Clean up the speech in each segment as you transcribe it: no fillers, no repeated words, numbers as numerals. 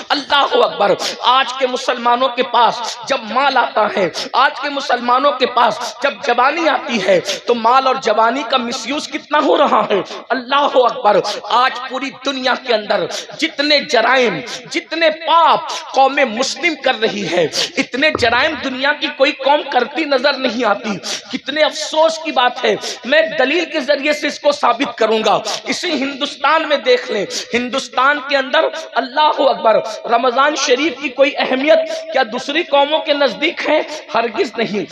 اللہ اکبر۔ آج کے مسلمانوں کے پاس جب مال آتا ہے، آج کے مسلمانوں کے پاس جب جوانی آتی ہے تو مال اور جوانی کا مس یوز کتنا ہو رہا ہے۔ اللہ اکبر۔ آج پوری دنیا کے اندر جتنے جرائم، جتنے پاپ قوم مسلم کر رہی ہے، اتنے جرائم دنیا کی کوئی قوم کرتی نظر نہیں آتی۔ کتنے افسوس کی بات ہے، میں دلیل کے ذریعے سے اس کو ثابت کروں گا۔ اسی ہندوستان میں دیکھ لیں، ہندوستان کے اندر اللہ اکبر، رمضان شریف کی کوئی اہمیت کیا دوسری قوموں کے نزدیک ہے؟ ہرگز نہیں۔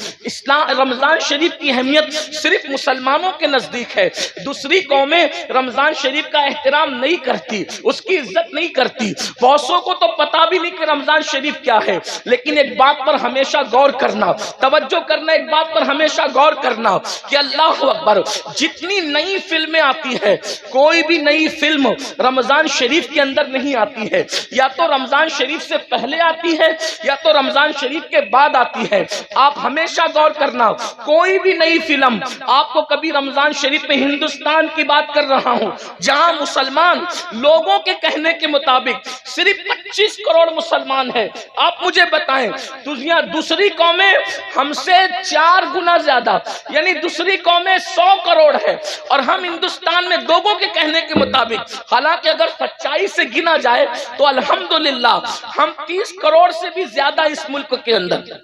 رمضان شریف کی اہمیت صرف مسلمانوں کے نزدیک ہے۔ دوسری قومیں رمضان شریف کا احترام نہیں کرتی، اس کی عزت نہیں کرتی۔ بہتوں کو تو پتا بھی نہیں کہ رمضان شریف کیا ہے۔ لیکن ایک بات پر ہمیشہ غور کرنا، توجہ کرنا، ایک بات پر ہمیشہ غور کرنا کہ اللہ اکبر، جتنی نئی فلمیں آتی ہے، کوئی بھی نئی فلم رمضان شریف کے اندر نہیں آتی ہے۔ یا تو رمضان شریف سے پہلے آتی ہے یا تو رمضان شریف کے بعد آتی ہے۔ آپ ہمیشہ غور کرنا، کوئی بھی نئی فلم آپ کو کبھی رمضان شریف میں، ہندوستان کی بات کر رہا ہوں جہاں مسلمان لوگوں کے کہنے کے مطابق صرف 25 کروڑ مسلمان ہیں، آپ مجھے بتائیں دوسری قومیں ہم سے 4 گنا زیادہ، یعنی دوسری قومیں 100 کروڑ ہے اور ہم ہندوستان میں لوگوں کے کہنے کے مطابق، حالانکہ اگر سچائی سے گنا جائے تو الحمدللہ ہم 30 کروڑ سے بھی زیادہ اس ملک کے اندر،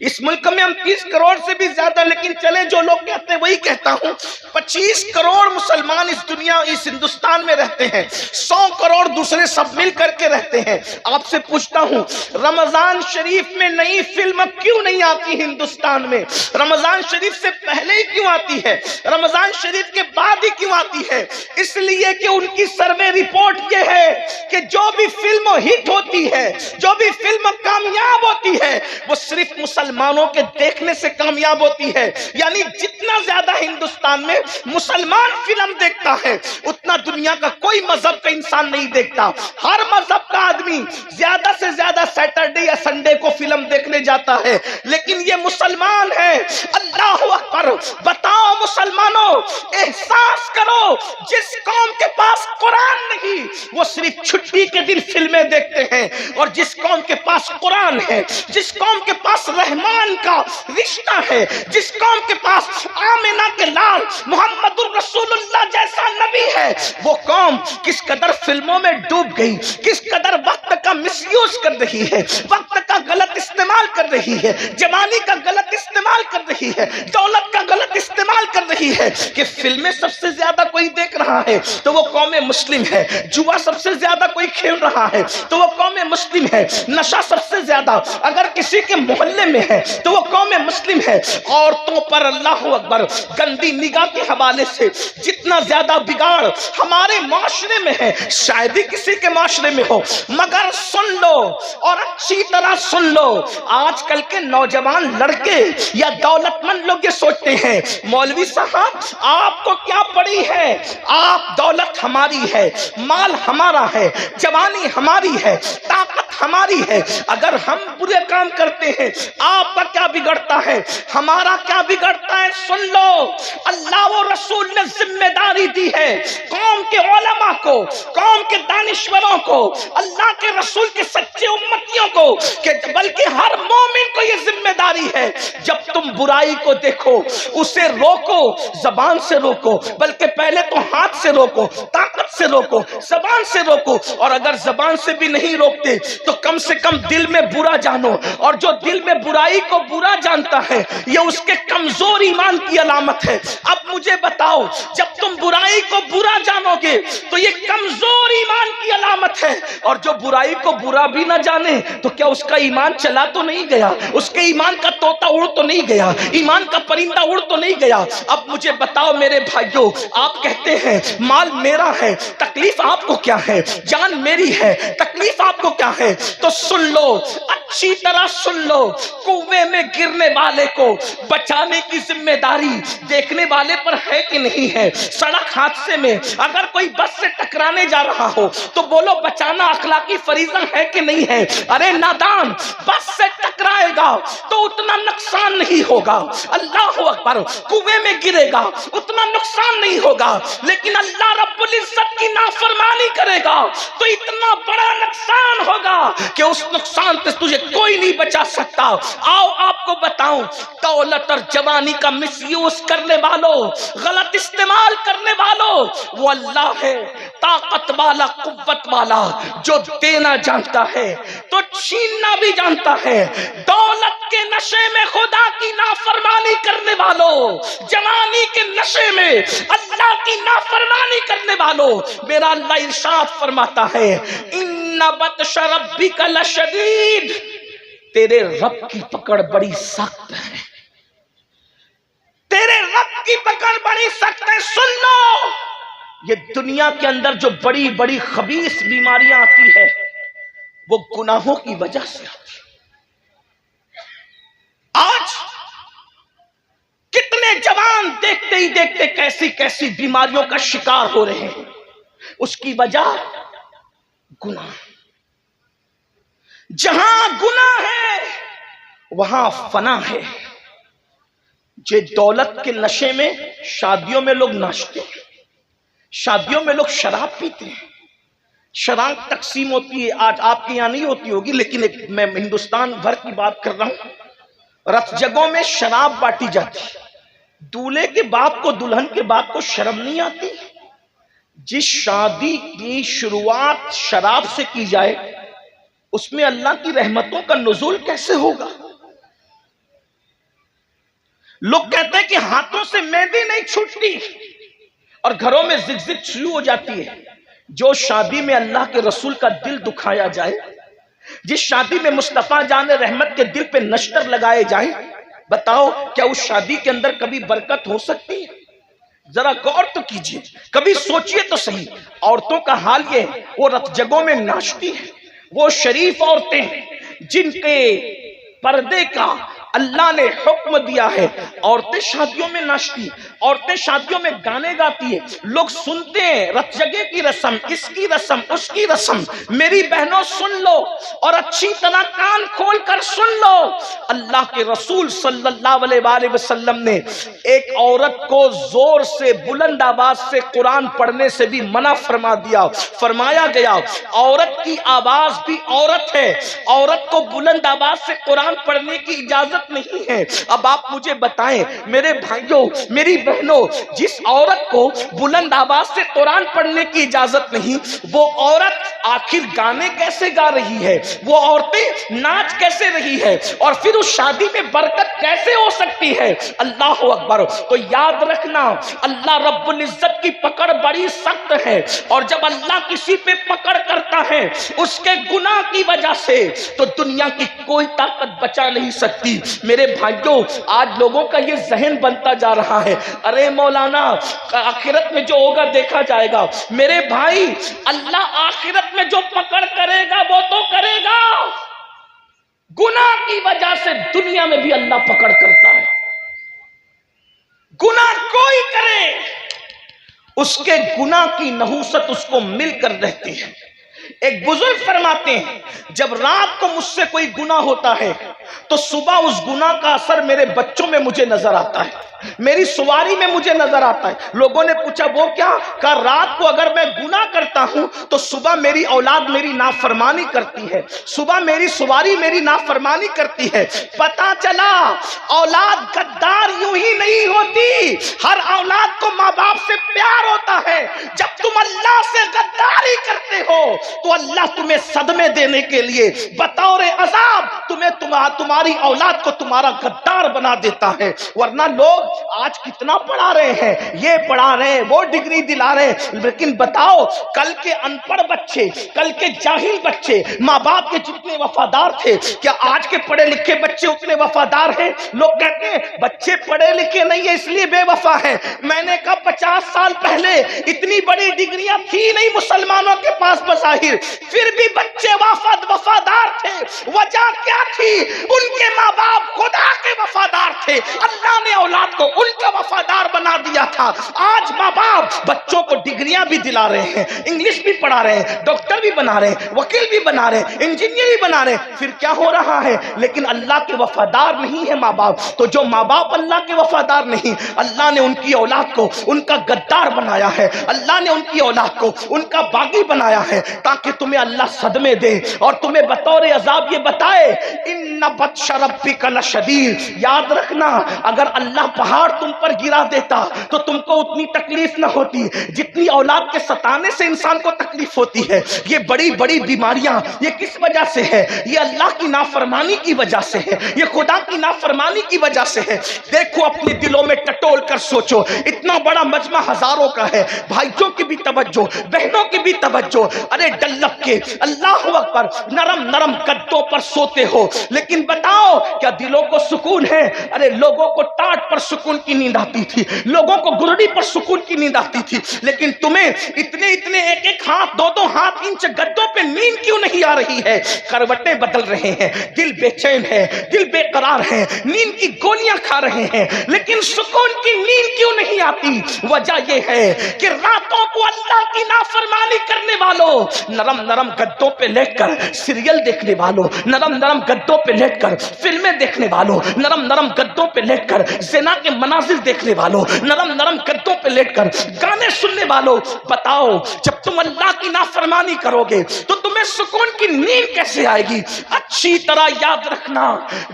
اس ملک میں ہم 30 کروڑ سے بھی زیادہ، لیکن چلے جو لوگ کہتے ہیں وہی کہتا ہوں، 25 کروڑ مسلمان اس دنیا، اس ہندوستان میں رہتے ہیں، 100 کروڑ دوسرے سب مل کر کے رہتے ہیں۔ آپ سے پوچھتا ہوں، رمضان شریف میں نئی فلم کیوں نہیں آتی ہندوستان میں؟ رمضان شریف سے پہلے ہی کیوں آتی ہے؟ رمضان شریف کے بعد ہی کیوں آتی ہے؟ اس لیے کہ ان کی سروے رپورٹ یہ ہے کہ جو بھی فلم ہٹ ہوتی ہے، جو بھی فلم کامیاب ہوتی ہے، وہ صرف مسلمانوں کے دیکھنے سے کامیاب ہوتی ہے۔ یعنی جتنا زیادہ ہندوستان میں مسلمان فلم دیکھتا ہے، اتنا دنیا کا کوئی مذہب کا انسان نہیں دیکھتا۔ ہر مذہب کا آدمی زیادہ سے زیادہ سیٹرڈے یا سنڈے کو فلم دیکھنے جاتا ہے، لیکن یہ مسلمان ہے۔ اللہ اکبر۔ بتاؤ مسلمانوں، احساس کرو، جس قوم کے پاس قرآن نہیں وہ صرف چھٹی کے دن فلمیں دیکھتے ہیں، اور جس قوم کے پاس قرآن ہے، جس قوم کے پاس رحمان کا رشتہ ہے، جس قوم کے پاس آمنہ کے لال محمد الرسول اللہ جیسا نبی ہے، وہ قوم کس قدر فلموں میں ڈوب گئی، کس قدر وقت کا مس یوز کر رہی ہے، وقت کا غلط استعمال کر رہی ہے، جوانی کا غلط استعمال کر رہی ہے، دولت کا غلط استعمال کر رہی ہے، کہ فلمیں سب سے زیادہ کوئی دیکھ رہا ہے تو وہ قوم مسلم ہے، جوا سب سے زیادہ کوئی کھیل رہا ہے تو وہ قوم مسلم ہے، نشہ سب سے زیادہ اگر کسی کے محلے میں ہے تو وہ قوم مسلم ہے۔ عورتوں پر اللہ اکبر گندی نگاہ کے حوالے سے جتنا زیادہ بگاڑ ہمارے معاشرے میں ہے، شاید ہی کسی کے معاشرے میں ہو، مگر سن لو اور اچھی طرح سن لو، آج کل کے نوجوان لڑکے یا دولت مند لوگ یہ سوچتے ہیں، مولوی صاحب آپ کو کیا پڑی ہے، آپ دولت ہماری ہے، مال ہمارا ہے، جوانی ہماری ہے، طاقت ہماری ہے، اگر ہم برے کام کرتے ہیں آپ کا کیا بگڑتا ہے، ہمارا کیا بگڑتا ہے؟ سن لو، اللہ و رسول نے ذمہ داری دی ہے قوم کے علماء کو، قوم کے دانشوروں کو، اللہ کے رسول کے سچے امتیوں کو، کہ بلکہ ہر مومن کو یہ ذمہ داری ہے، جب تم برائی کو دیکھو اسے روکو، زبان سے روکو، بلکہ پہلے تو ہاتھ سے روکو، طاقت سے روکو، زبان سے روکو، اور اگر زبان سے بھی نہیں روکتے تو کم سے کم دل میں برا جانو، اور جو دل میں برائی کو برا جانتا ہے یہ اس کے کمزور ایمان کی علامت ہے۔ اب مجھے بتاؤ، جب تم برائی کو برا جانو گے تو یہ کمزور ایمان کی علامت ہے، اور جو برائی کو برا بھی نہ جانے تو کیا اس کا ایمان چلا تو نہیں گیا، اس کے ایمان کا طوطا اڑ تو نہیں گیا، ایمان کا پرندہ اڑ تو نہیں گیا؟ اب مجھے بتاؤ میرے بھائیوں، آپ کہتے ہیں مال میرا ہے، تکلیف آپ کو کیا ہے؟ جان میری ہے، تکلیف آپ کو کیا ہے؟ تو سن لو، اچھی طرح سن لو، کنویں میں گرنے والے کو بچانے کی ذمہ داری دیکھنے والے پر ہے کہ نہیں ہے؟ سڑک حادثے میں اگر کوئی بس سے ٹکرانے جا رہا ہو تو بولو بچانا اخلاقی فریضہ ہے کہ نہیں ہے؟ ارے نادان، بس سے ٹکرائے گا تو اتنا نقصان نہیں ہوگا، اللہ اکبر، کنویں میں گرے گا اتنا نقصان نہیں ہوگا، لیکن اللہ رب العزت کی نافرمانی کرے گا تو اتنا بڑا نقصان ہوگا کہ اس نقصان سے تجھے کوئی نہیں بچا سکتا۔ آؤ آپ کو بتاؤں، دولت اور جوانی کا مس یوز کرنے والوں، غلط استعمال کرنے والوں، وہ اللہ ہے طاقت والا، قوت والا، جو دینا جانتا ہے تو چھیننا بھی جانتا ہے۔ دولت کے نشے میں خدا کی نافرمانی کرنے والوں، جوانی کے نشے میں اللہ کی نافرمانی کرنے والوں، میرا اللہ ارشاد فرماتا ہے ان بطش ربک لشدید، تیرے رب کی پکڑ بڑی سخت ہے، تیرے رب کی پکڑ بڑی سخت ہے۔ سن لو، یہ دنیا کے اندر جو بڑی بڑی خبیث بیماریاں آتی ہے وہ گناہوں کی وجہ سے آتی ہے۔ آج کتنے جوان دیکھتے ہی دیکھتے کیسی کیسی بیماریوں کا شکار ہو رہے ہیں، اس کی وجہ گناہ۔ جہاں گناہ ہے وہاں فنا ہے۔ جو دولت کے نشے میں شادیوں میں لوگ ناچتے ہیں، شادیوں میں لوگ شراب پیتے ہیں، شراب تقسیم ہوتی ہے، آج آپ کے یہاں نہیں ہوتی ہوگی لیکن میں ہندوستان بھر کی بات کر رہا ہوں، رت جگہوں میں شراب بانٹی جاتی ہے۔ دولہے کے باپ کو، دلہن کے باپ کو شرم نہیں آتی؟ جس شادی کی شروعات شراب سے کی جائے اس میں اللہ کی رحمتوں کا نزول کیسے ہوگا؟ لوگ کہتے ہیں کہ ہاتھوں سے مہندی نہیں چھوٹتی اور گھروں میں زگزگ شروع ہو جاتی ہے۔ جو شادی میں اللہ کے رسول کا دل دکھایا جائے، جس شادی میں مصطفیٰ جان رحمت کے دل پہ نشتر لگائے جائیں، بتاؤ کیا اس شادی کے اندر کبھی برکت ہو سکتی ہے؟ ذرا غور تو کیجئے، کبھی سوچئے تو صحیح۔ عورتوں کا حال یہ ہے، وہ رت جگہوں میں ناچتی ہیں، وہ شریف عورتیں جن کے پردے کا اللہ نے حکم دیا ہے، عورتیں شادیوں میں ناچتی، عورتیں شادیوں میں گانے گاتی ہیں، لوگ سنتے ہیں، رت جگہ کی رسم، اس کی رسم، اس کی رسم۔ میری بہنوں سن لو اور اچھی طرح کان کھول کر سن لو، اللہ کے رسول صلی اللہ علیہ وآلہ وسلم نے ایک عورت کو زور سے بلند آواز سے قرآن پڑھنے سے بھی منع فرما دیا۔ فرمایا گیا عورت کی آواز بھی عورت ہے، عورت کو بلند آواز سے قرآن پڑھنے کی اجازت نہیں ہے۔ اب آپ مجھے بتائیں میرے بھائیوں، میری بہنوں، جس عورت کو بلند آواز سے قرآن پڑھنے کی اجازت نہیں، وہ عورت آخر گانے کیسے گا رہی ہے؟ وہ عورتیں ناچ کیسے رہی ہے؟ اور پھر اس شادی میں برکت کیسے ہو سکتی ہے؟ اللہ اکبر۔ تو یاد رکھنا، اللہ رب العزت کی پکڑ بڑی سخت ہے، اور جب اللہ کسی پہ پکڑ کرتا ہے اس کے گناہ کی وجہ سے تو دنیا کی کوئی طاقت بچا نہیں سکتی۔ میرے بھائیوں، آج لوگوں کا یہ ذہن بنتا جا رہا ہے، ارے مولانا آخرت میں جو ہوگا دیکھا جائے گا۔ میرے بھائی، اللہ آخرت میں جو پکڑ کرے گا وہ تو کرے گا، گناہ کی وجہ سے دنیا میں بھی اللہ پکڑ کرتا ہے۔ گناہ کوئی کرے، اس کے گناہ کی نحوست اس کو مل کر رہتی ہے۔ ایک بزرگ فرماتے ہیں جب رات کو مجھ سے کوئی گناہ ہوتا ہے تو صبح اس گناہ کا اثر میرے بچوں میں مجھے نظر آتا ہے، میری سواری میں مجھے نظر آتا ہے۔ لوگوں نے پوچھا وہ کیا؟ کہا رات کو اگر میں گناہ کرتا ہوں تو صبح میری اولاد میری نافرمانی کرتی ہے، صبح میری سواری میری نافرمانی کرتی ہے۔ پتا چلا اولاد غدار یوں ہی نہیں ہوتی، ہر اولاد کو ماں باپ سے پیار ہوتا ہے۔ جب تم اللہ سے غداری کرتے ہو تو اللہ تمہیں صدمے دینے کے لیے بطور عذاب تمہاری اولاد کو تمہارا غدار بنا دیتا ہے۔ ورنہ لوگ آج کتنا پڑھا رہے ہیں، یہ پڑھا رہے ہیں، وہ ڈگری دلا رہے ہیں، لیکن بتاؤ کل کے ان پڑھ بچے، کل کے جاہل بچے ماں باپ کے جتنے وفادار تھے، کیا آج کے پڑھے لکھے بچے اتنے وفادار ہیں؟ لوگ کہتے ہیں بچے پڑھے لکھے نہیں ہیں اس لیے بے وفا ہیں۔ میں نے کہا 50 سال پہلے اتنی بڑی ڈگریاں تھی نہیں مسلمانوں کے پاس بظاہر، پھر بھی بچے وفادار ہے وجہ کیا تھی؟ ان کے ماں باپ خدا کے وفادار تھے، اللہ نے اولاد کو ان کا وفادار بنا دیا تھا۔ آج ماں باپ بچوں کو ڈگریاں بھی دلا رہے ہیں، انگلش بھی پڑھا رہے ہیں، ڈاکٹر بھی بنا رہے ہیں، وکیل بھی بنا رہے ہیں، انجینئر بھی بنا رہے ہیں، پھر کیا ہو رہا ہے؟ لیکن اللہ کے وفادار نہیں ہے ماں باپ۔ تو جو ماں باپ اللہ کے وفادار نہیں، اللہ نے ان کی اولاد کو ان کا غدار بنایا ہے، اللہ نے ان کی اولاد کو ان کا باغی بنایا ہے، تاکہ تمہیں اللہ صدمے دے اور تمہیں بطور عذاب یہ بتائے ان بطش ربک لشدید۔ یاد رکھنا، اگر اللہ پہاڑ تم پر گرا دیتا تو تم کو اتنی تکلیف نہ ہوتی جتنی اولاد کے ستانے سے انسان کو تکلیف ہوتی ہے۔ یہ بڑی بڑی بیماریاں یہ کس وجہ سے ہے؟ یہ اللہ کی نافرمانی کی وجہ سے ہے، یہ خدا کی نافرمانی کی وجہ سے ہے۔ دیکھو اپنے دلوں میں ٹٹول کر سوچو، اتنا بڑا مجمع ہزاروں کا ہے، بھائیوں کی بھی توجہ، بہنوں کی بھی توجہ، ارے ڈلپ کے اللہ اکبر نرم نرم گدوں پر سوتے ہو، لیکن بتاؤ کیا دلوں کو سکون ہے؟ ارے لوگوں کو ٹاٹ پر سکون کی نیند آتی تھی، لوگوں کو گرڑی پر سکون کی نیند آتی تھی، لیکن تمہیں اتنے ایک ایک ہاتھ دو ہاتھ انچ گدوں پہ نیند کیوں نہیں آ رہی ہے؟ کروٹیں بدل رہے ہیں، دل بے چین ہے، دل بے قرار ہے، نیند کی گولیاں کھا رہے ہیں، لیکن سکون کی نیند کیوں نہیں آتی؟ وجہ یہ ہے کہ راتوں کو اللہ کی نافرمانی کرنے والوں، نرم نرم گدوں پہ لیٹ کر سیریل دیکھنے والوں، نرم نرم گدوں پہ لیٹ کر فلمیں دیکھنے والوں، نرم نرم گدوں پہ لیٹ کر زنا کے مناظر دیکھنے والوں، نرم نرم گدوں پہ لیٹ کر گانے سننے والوں، بتاؤ جب تم اللہ کی نافرمانی کرو گے تو تمہیں سکون کی نیند کیسے آئے گی؟ اچھی طرح یاد رکھنا،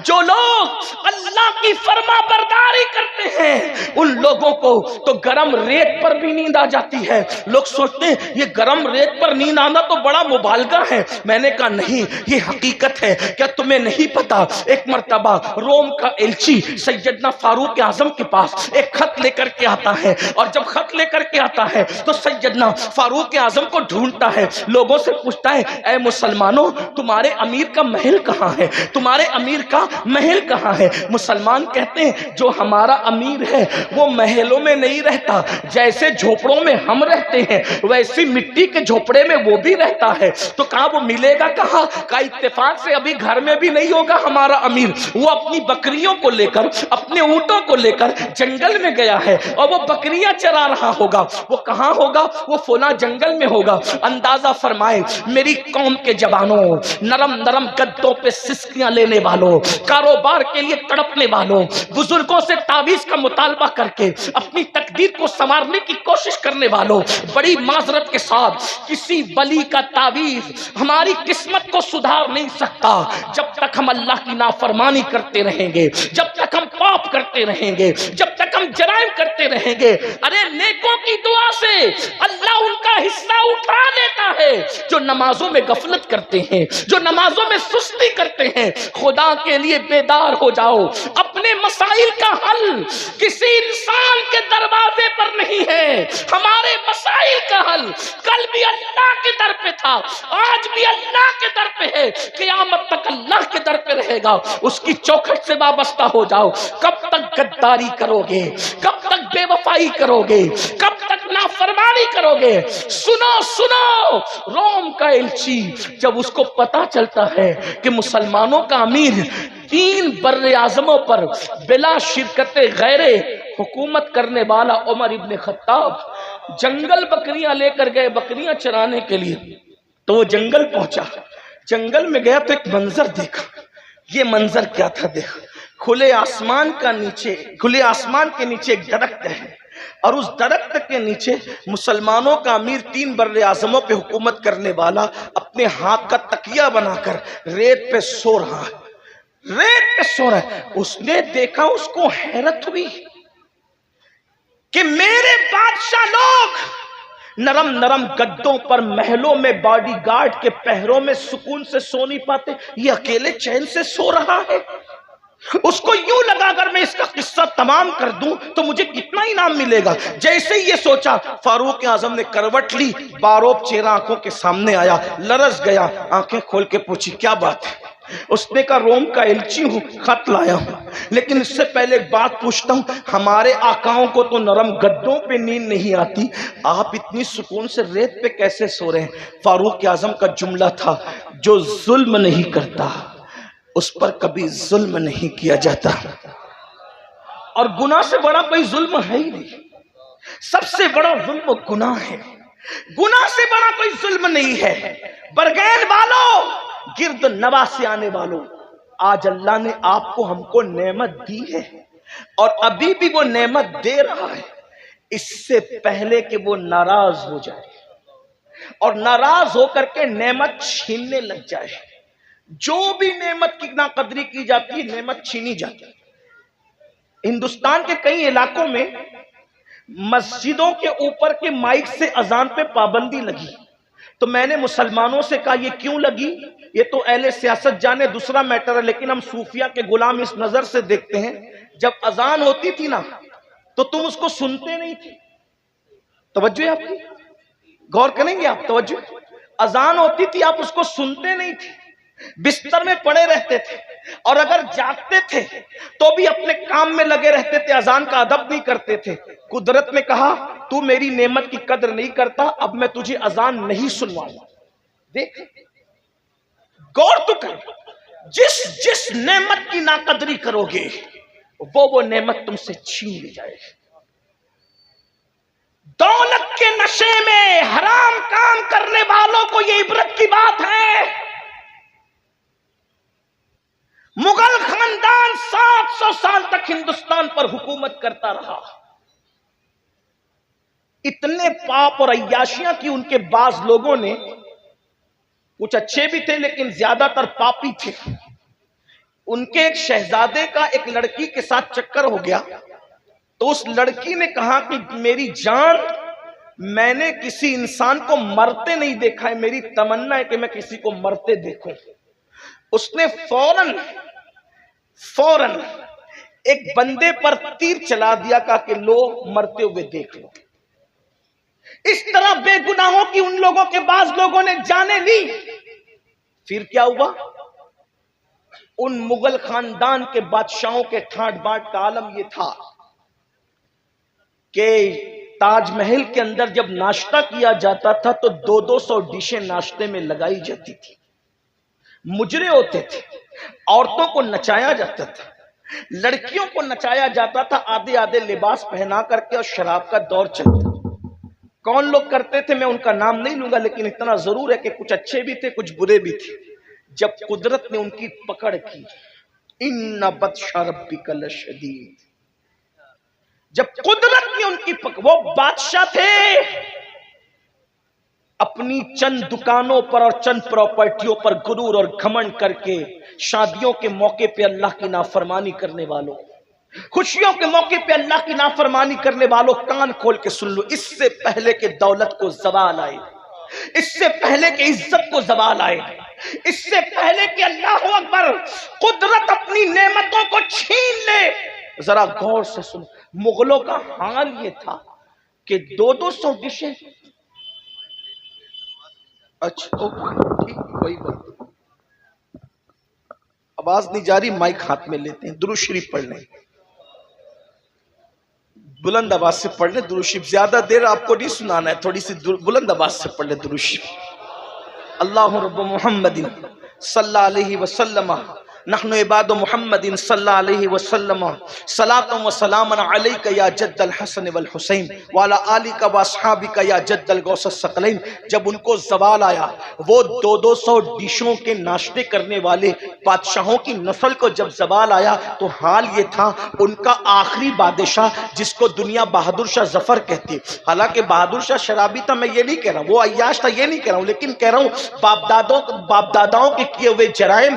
جو لوگ اللہ کی فرما برداری کرتے ہیں ان لوگوں کو تو گرم ریت پر بھی نیند آ جاتی ہے۔ لوگ سوچتے ہیں یہ گرم ریت پر نیند آنا تو بڑا مبالغہ ہے، میں نے کہا نہیں، یہ حقیقت ہے۔ کیا تمہیں نہیں پتا ایک مرتبہ روم کا ایلچی سیدنا فاروق اعظم کے پاس ایک خط لے کر کے آتا ہے، اور جب خط لے کر کے آتا ہے تو سیدنا فاروق اعظم کو ڈھونڈتا ہے، لوگوں سے پوچھتا ہے اے مسلمانوں تمہارے امیر کا محل کہاں ہے؟ تمہارے امیر کا محل کہاں ہے؟ مسلمان کہتے ہیں جو ہمارا امیر ہے وہ محلوں میں نہیں رہتا، جیسے جھوپڑوں میں ہم رہتے ہیں ویسی مٹی کے جھوپڑے میں وہ بھی رہتا ہے۔ تو کہا وہ ملے گا کہاں؟ کا اتفاق سے ابھی گھر میں بھی نہیں ہوگا ہمارا امیر، وہ اپنی بکریوں کو لے کر اپنے اونٹوں کو لے کر جنگل میں گیا ہے اور وہ بکریاں چرا رہا ہوگا۔ وہ کہاں ہوگا؟ وہ فلاں جنگل میں ہوگا۔ اندازہ فرمائے میری قوم کے جوانوں، نرم نرم گدوں پہ سسکیاں لینے والوں، کاروبار کے لیے تڑپنے والوں، بزرگوں سے تعویذ کا مطالبہ کر کے اپنی تقدیر کو سنوارنے کی کوشش کرنے والوں، بڑی معذرت کے ساتھ کسی ولی کا تعویذ ہماری قسمت کو سدھار نہیں سکتا جب تک ہم اللہ کی نافرمانی کرتے رہیں گے، جب تک ہم پاپ کرتے رہیں گے، جب تک ہم جرائم کرتے رہیں گے۔ ارے نیکوں کی دعا سے اللہ ان کا حصہ اٹھا لیتا ہے جو نمازوں میں غفلت کرتے ہیں، جو نمازوں میں سستی کرتے ہیں۔ خدا کے لیے بیدار ہو جاؤ، اپنے مسائل کا حل کسی انسان کے دروازے پر نہیں ہے، ہمارے مسائل کا حل کل بھی اللہ کے در پہ تھا، آج بھی اللہ کے در پہ ہے، قیامت تک اللہ کے در پہ رہے گا۔ اس کی چوکھٹ سے وابستہ ہو جاؤ۔ کب تک غداری کرو گے؟ کب تک بے وفائی کرو گے؟ کب تک نافرمانی کرو گے؟ سنو سنو، روم کا ایلچی جب اس کو پتا چلتا ہے کہ مسلمانوں کا امیر 3 بر اعظموں پر بلا شرکت غیر حکومت کرنے والا عمر ابن خطاب جنگل بکریاں لے کر گئے بکریاں چرانے کے لیے، تو وہ جنگل پہنچا، جنگل میں گیا تو ایک منظر دیکھا۔ یہ منظر کیا تھا؟ دیکھ، کھلے آسمان کے نیچے ایک درخت ہے، اور اس درخت کے نیچے مسلمانوں کا امیر 3 بر اعظموں پہ حکومت کرنے والا اپنے ہاتھ کا تکیہ بنا کر ریت پہ سو رہا ہے، ریت پہ سو رہا ہے۔ اس نے دیکھا، اس کو حیرت ہوئی کہ میرے بادشاہ لوگ نرم نرم گدوں پر محلوں میں باڈی گارڈ کے پہروں میں سکون سے سو نہیں پاتے، یہ اکیلے چین سے سو رہا ہے۔ اس کو یوں لگا اگر میں اس کا قصہ تمام کر دوں تو مجھے کتنا انعام ملے گا۔ جیسے ہی یہ سوچا، فاروق اعظم نے کروٹ لی، باروب چہرہ آنکھوں کے سامنے آیا، لرز گیا، آنکھیں کھول کے پوچھی کیا بات ہے؟ اس نے کہا روم کا ایلچی ہوں، خط لایا ہوں، لیکن اس سے پہلے ایک بات پوچھتا ہوں، ہمارے آقاؤں کو تو نرم گدوں پہ نیند نہیں آتی، آپ اتنی سکون سے ریت پہ کیسے سو رہے ہیں؟ فاروق اعظم کا جملہ تھا، جو ظلم نہیں کرتا اس پر کبھی ظلم نہیں کیا جاتا، اور گناہ سے بڑا کوئی ظلم ہے ہی نہیں، سب سے بڑا ظلم گناہ ہے، گناہ سے بڑا کوئی ظلم نہیں ہے۔ برگین والوں، گرد نواح سے آنے والوں، آج اللہ نے آپ کو ہم کو نعمت دی ہے، اور ابھی بھی وہ نعمت دے رہا ہے، اس سے پہلے کہ وہ ناراض ہو جائے اور ناراض ہو کر کے نعمت چھیننے لگ جائے۔ جو بھی نعمت کی ناقدری کی جاتی ہے نعمت چھینی جاتی ہے۔ ہندوستان کے کئی علاقوں میں مسجدوں کے اوپر کے مائک سے اذان پہ پابندی لگی، تو میں نے مسلمانوں سے کہا یہ کیوں لگی؟ یہ تو اہل سیاست جانے، دوسرا میٹر ہے، لیکن ہم صوفیہ کے غلام اس نظر سے دیکھتے ہیں، جب اذان ہوتی تھی نا تو تم اس کو سنتے نہیں تھے۔ توجہ ہے آپ کی؟ غور کریں گے آپ؟ توجہ، اذان ہوتی تھی آپ اس کو سنتے نہیں تھے، بستر میں پڑے رہتے تھے، اور اگر جاگتے تھے تو بھی اپنے کام میں لگے رہتے تھے، اذان کا ادب نہیں کرتے تھے۔ قدرت نے کہا تو میری نعمت کی قدر نہیں کرتا، اب میں تجھے اذان نہیں سنواؤں گا۔ دیکھ، غور تو کر، جس نعمت کی ناقدری کرو گے وہ نعمت تم سے چھین لی جائے گی۔ دولت کے نشے میں حرام کام کرنے والوں کو یہ عبرت کی بات ہے۔ مغل خاندان 700 سال تک ہندوستان پر حکومت کرتا رہا، اتنے پاپ اور عیاشیاں کی ان کے بعض لوگوں نے، کچھ اچھے بھی تھے لیکن زیادہ تر پاپی تھے، ان کے ایک شہزادے کا ایک لڑکی کے ساتھ چکر ہو گیا، تو اس لڑکی نے کہا کہ میری جان، میں نے کسی انسان کو مرتے نہیں دیکھا ہے، میری تمنا ہے کہ میں کسی کو مرتے دیکھوں۔ اس نے فوراً ایک بندے پر تیر چلا دیا، کہا کہ لو مرتے ہوئے دیکھ لو۔ اس طرح بے گناہوں کی ان لوگوں کے بعض لوگوں نے جانیں لی۔ پھر کیا ہوا؟ ان مغل خاندان کے بادشاہوں کے ٹھاٹ باٹ کا عالم یہ تھا کہ تاج محل کے اندر جب ناشتہ کیا جاتا تھا تو 200 ڈشیں ناشتے میں لگائی جاتی تھی، مجرے ہوتے تھے، عورتوں کو نچایا جاتا تھا، لڑکیوں کو نچایا جاتا تھا، آدھے آدھے لباس پہنا کر کے، اور شراب کا دور چلتا۔ کون لوگ کرتے تھے میں ان کا نام نہیں لوں گا، لیکن اتنا ضرور ہے کہ کچھ اچھے بھی تھے کچھ برے بھی تھے۔ جب قدرت نے ان کی پکڑ کی، ان بطش ربک لشدید، جب قدرت نے ان کی وہ بادشاہ تھے، اپنی چند دکانوں پر اور چند پراپرٹیوں پر غرور اور گھمنڈ کر کے، شادیوں کے موقع پہ اللہ کی نافرمانی کرنے والوں، خوشیوں کے موقع پہ اللہ کی نافرمانی کرنے والوں، کان کھول کے سن لو، اس سے پہلے کہ دولت کو زوال آئے، اس سے پہلے کہ عزت کو زوال آئے، اس سے پہلے کہ اللہ اکبر قدرت اپنی نعمتوں کو چھین لے، ذرا غور سے سنو، مغلوں کا حال یہ تھا کہ 200 ڈشیں، اچھا ٹھیک، کوئی بات، آواز نہیں جاری، مائک ہاتھ میں لیتے ہیں، درود شریف پڑھ لیں، بلند آواز سے پڑھ لیں درود شریف، زیادہ دیر آپ کو نہیں سنانا ہے، تھوڑی سی بلند آواز سے پڑھ لیں درود شریف۔ اللہ رب محمد صلی اللہ علیہ وسلم، نحن عباد محمد صلی اللہ علیہ وسلم، صلاۃ و سلام علیک یا جد الحسن والحسین وعلی آلک و اصحابک یا جد الغوث الثقلین۔ جب ان کو زوال آیا، وہ 200 ڈشوں کے ناشتے کرنے والے بادشاہوں کی نسل کو جب زوال آیا تو حال یہ تھا، ان کا آخری بادشاہ جس کو دنیا بہادر شاہ ظفر کہتی، حالانکہ بہادر شاہ شرابی تھا، میں یہ نہیں کہہ رہا ہوں، وہ عیاش تھا، یہ نہیں کہہ رہا ہوں، لیکن کہہ رہا ہوں باپ داداؤں کے کیے ہوئے جرائم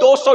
200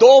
2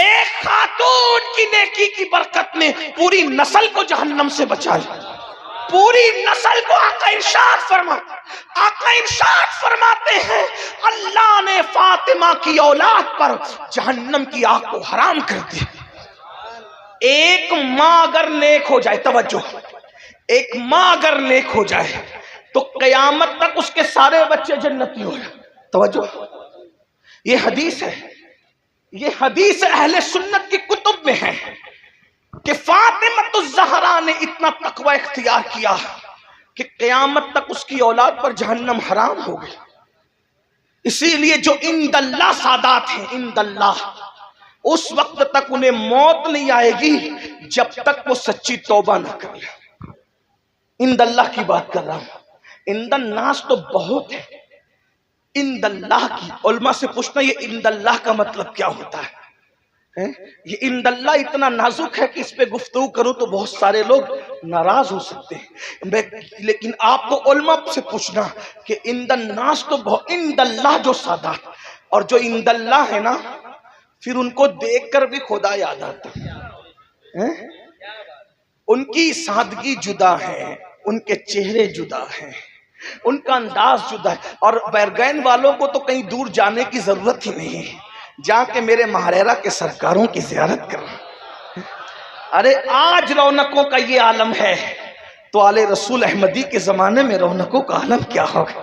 ایک خاتون کی نیکی کی برکت نے پوری نسل کو جہنم سے بچا لیا، پوری نسل کو۔ آقا ارشاد فرماتے ہیں اللہ نے فاطمہ کی اولاد پر جہنم کی آگ کو حرام کر دیا۔ ایک ماں اگر نیک ہو جائے، توجہ، ایک ماں اگر نیک ہو جائے تو قیامت تک اس کے سارے بچے جنتی ہو جائیں۔ توجہ، یہ حدیث ہے، یہ حدیث اہل سنت کی کتب میں ہے کہ فاطمہ الزہرا نے اتنا تقوی اختیار کیا کہ قیامت تک اس کی اولاد پر جہنم حرام ہو گئی۔ اسی لیے جو عند اللہ سادات ہیں، عند اللہ، اس وقت تک انہیں موت نہیں آئے گی جب تک وہ سچی توبہ نہ کر لیں۔ عند اللہ کی بات کر رہا ہوں، عند الناس تو بہت ہے، عند اللہ کی علماء سے پوچھنا یہ عند اللہ کا مطلب کیا ہوتا ہے؟ یہ عند اللہ اتنا نازک ہے کہ اس پہ گفتگو کروں تو بہت سارے لوگ ناراض ہو سکتے ہیں، لیکن آپ کو علماء سے پوچھنا کہ عند الناس تو بہت، عند اللہ جو سادات اور جو عند اللہ ہے نا، پھر ان کو دیکھ کر بھی خدا یاد آتا ہے۔ ان کی سادگی جدا ہے، ان کے چہرے جدا ہیں، ان کا انداز جدا ہے، اور بیرگین والوں کو تو کہیں دور جانے کی ضرورت ہی نہیں ہے، جا کے میرے مہریرا کے سرکاروں کی زیارت کرنا۔ ارے آج رونقوں کا یہ عالم ہے تو آل رسول احمدی کے زمانے میں رونقوں کا عالم کیا ہوگا؟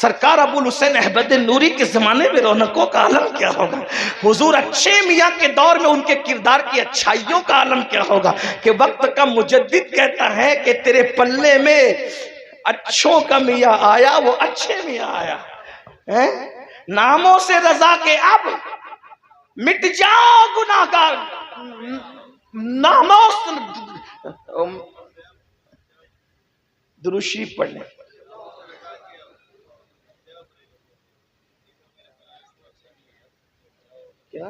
سرکار ابو الحسین احمد نوری کے زمانے میں رونقوں کا عالم کیا ہوگا؟ حضور اچھے میاں کے دور میں ان کے کردار کی اچھائیوں کا عالم کیا ہوگا کہ وقت کا مجدد کہتا ہے کہ تیرے پلے میں اچھوں کا میاں آیا، وہ اچھے میاں آیا۔ ناموں سے رضا کے اب مٹ جاؤ گناہگار، ناموں سے درود شریف پڑھ لیں۔ کیا؟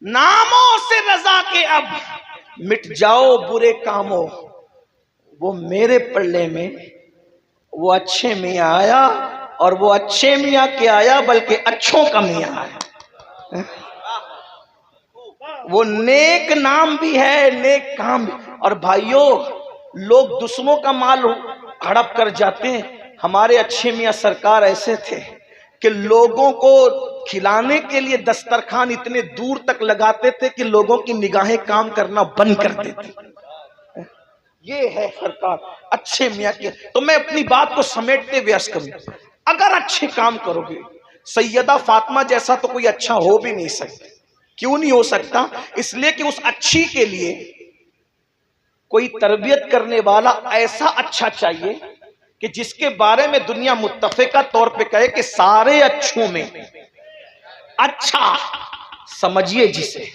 ناموں سے رضا کے اب مٹ جاؤ برے کاموں، وہ میرے پلے میں وہ اچھے میاں آیا، اور وہ اچھے میاں کے آیا بلکہ اچھوں کا میاں آیا۔ وہ نیک نام بھی ہے، نیک کام بھی۔ اور بھائیوں، لوگ دوسروں کا مال ہڑپ کر جاتے ہیں، ہمارے اچھے میاں سرکار ایسے تھے کہ لوگوں کو کھلانے کے لیے دسترخوان اتنے دور تک لگاتے تھے کہ لوگوں کی نگاہیں کام کرنا بند کر دیتی۔ یہ ہے سرکار اچھے میاں کی۔ تو میں اپنی بات کو سمیٹتے ہوئے عرض کروں، اگر اچھے کام کرو گے، سیدہ فاطمہ جیسا تو کوئی اچھا ہو بھی نہیں سکتا۔ کیوں نہیں ہو سکتا؟ اس لیے کہ اس اچھی کے لیے کوئی تربیت کرنے والا ایسا اچھا چاہیے کہ جس کے بارے میں دنیا متفقہ طور پہ کہے کہ سارے اچھوں میں اچھا سمجھیے جسے۔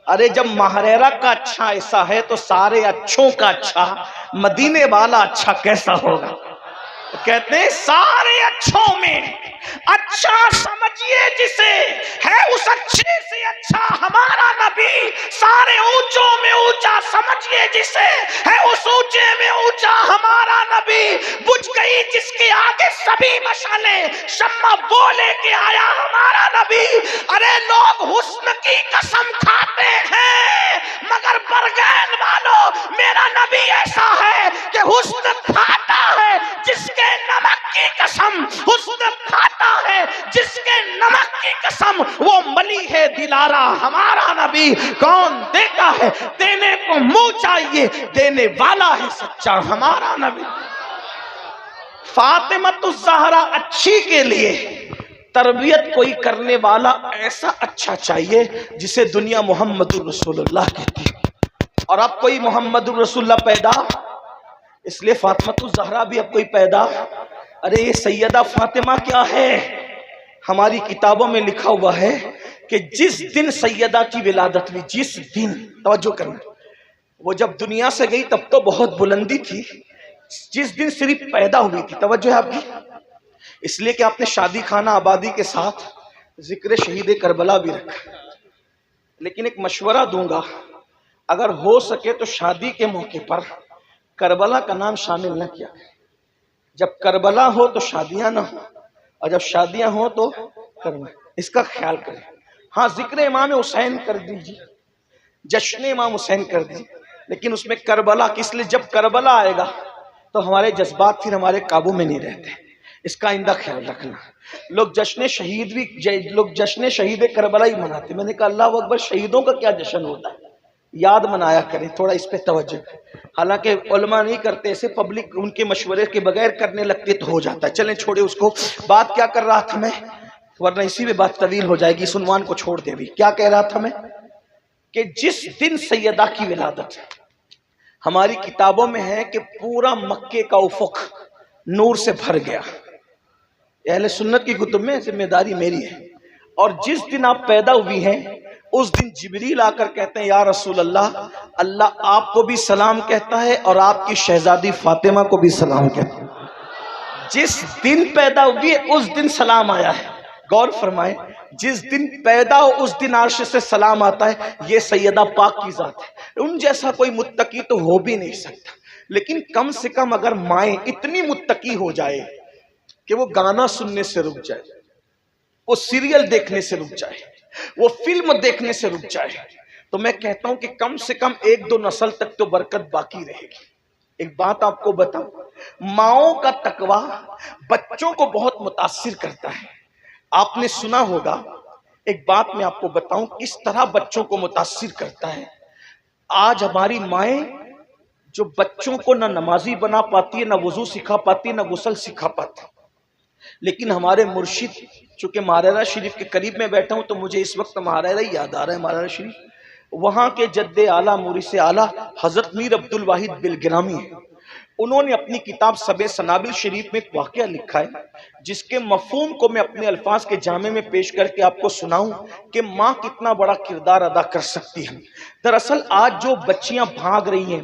ارے جب مہریرا کا اچھا ایسا ہے تو سارے اچھوں کا اچھا مدینے والا اچھا کیسا ہوگا؟ کہتے ہیں سارے اچھوں میں اچھا سمجھیے جسے، ہے اس اچھے سے اچھا ہمارا نبی، سارے اونچوں میں اونچا سمجھیے جسے، ہے اس اونچے میں اونچا ہمارا نبی، بجھ گئی جس کے آگے سبھی مشعلیں، شمع وہ لے کے آیا ہمارا نبی۔ ارے لوگ حسن کی قسم کھاتے ہیں مگر برگین والوں، میرا نبی ایسا ہے کہ حسن کھاتا ہے جس کے نمک کی قسم، حسن کھاتا ہے جس کے نمک کی قسم، وہ ملی ہے دلارا ہمارا نبی۔ کون دیتا ہے؟ دینے کو منہ چاہیے، دینے والا ہے سچا ہمارا نبی۔ فاطمہ الزہرا اچھی کے لیے تربیت کوئی کرنے والا ایسا اچھا چاہیے جسے دنیا محمد الرسول اللہ کہتی ہے۔ اور اب کوئی محمد الرسول اللہ پیدا، اس لیے فاطمہ الزہرا بھی اب کوئی پیدا۔ ارے یہ سیدہ فاطمہ کیا ہے؟ ہماری کتابوں میں لکھا ہوا ہے کہ جس دن سیدہ کی ولادت ہوئی، جس دن، توجہ کرنا، وہ جب دنیا سے گئی تب تو بہت بلندی تھی، جس دن صرف پیدا ہوئی تھی، توجہ ہے آپ کی، اس لیے کہ آپ نے شادی خانہ آبادی کے ساتھ ذکر شہید کربلا بھی رکھا۔ لیکن ایک مشورہ دوں گا، اگر ہو سکے تو شادی کے موقع پر کربلا کا نام شامل نہ کیا کریں۔ جب کربلا ہو تو شادیاں نہ ہو، اور جب شادیاں ہوں تو کربلا، اس کا خیال کریں۔ ہاں ذکر امام حسین کر دیجیے، جشن امام حسین کر دیجیے، لیکن اس میں کربلا کس لیے؟ جب کربلا آئے گا تو ہمارے جذبات پھر ہمارے قابو میں نہیں رہتے، اس کا آئندہ خیال رکھنا۔ لوگ جشن شہید کربلا ہی مناتے، میں نے کہا اللہ اکبر، شہیدوں کا کیا جشن ہوتا ہے، یاد منایا کریں، تھوڑا اس پہ توجہ۔ حالانکہ علماء نہیں کرتے ایسے، پبلک ان کے مشورے کے بغیر کرنے لگتے تو ہو جاتا ہے۔ چلیں چھوڑے اس کو، بات کیا کر رہا تھا میں، ورنہ اسی میں بات طویل ہو جائے گی، اس عنوان کو چھوڑ دے بھی۔ کیا کہہ رہا تھا میں کہ جس دن سیدہ کی ولادت، ہماری کتابوں میں ہے کہ پورا مکے کا افق نور سے بھر گیا، اہل سنت کی کتب میں، ذمہ داری میری ہے۔ اور جس دن آپ پیدا ہوئی ہیں اس دن جبریل آ کر کہتے ہیں یا رسول اللہ، اللہ آپ کو بھی سلام کہتا ہے اور آپ کی شہزادی فاطمہ کو بھی سلام کہتا ہے۔ جس دن پیدا ہوئی ہے اس دن سلام آیا ہے، غور فرمائیں، جس دن پیدا ہو اس دن عرش سے سلام آتا ہے۔ یہ سیدہ پاک کی ذات ہے، ان جیسا کوئی متقی تو ہو بھی نہیں سکتا، لیکن کم سے کم اگر مائیں اتنی متقی ہو جائے کہ وہ گانا سننے سے رک جائے، وہ سیریل دیکھنے سے رک جائے، وہ فلم دیکھنے سے رک جائے، تو میں کہتا ہوں کہ کم سے کم 1-2 نسل تک تو برکت باقی رہے گی۔ ایک بات آپ کو بتاؤں، ماؤں کا تقوی بچوں کو بہت متاثر کرتا ہے۔ آپ نے سنا ہوگا، ایک بات میں آپ کو بتاؤں کس طرح بچوں کو متاثر کرتا ہے۔ آج ہماری مائیں جو بچوں کو نہ نمازی بنا پاتی ہے، نہ وضو سکھا پاتی ہے، نہ غسل سکھا پاتی، لیکن ہمارے مرشد، چونکہ مہاراجہ شریف کے قریب میں بیٹھا ہوں تو مجھے اس وقت مہاراجہ ہی یاد آ رہا ہے، مہاراجہ شریف، وہاں کے جد اعلیٰ مورث اعلیٰ حضرت میر عبد الواحد بلگرامی ہیں۔ انہوں نے اپنی کتاب سبع سنابل شریف میں ایک واقعہ لکھا ہے جس کے مفہوم کو میں اپنے الفاظ کے جامع میں پیش کر کے آپ کو سناؤں کہ ماں کتنا بڑا کردار ادا کر سکتی ہے۔ دراصل آج جو بچیاں بھاگ رہی ہیں،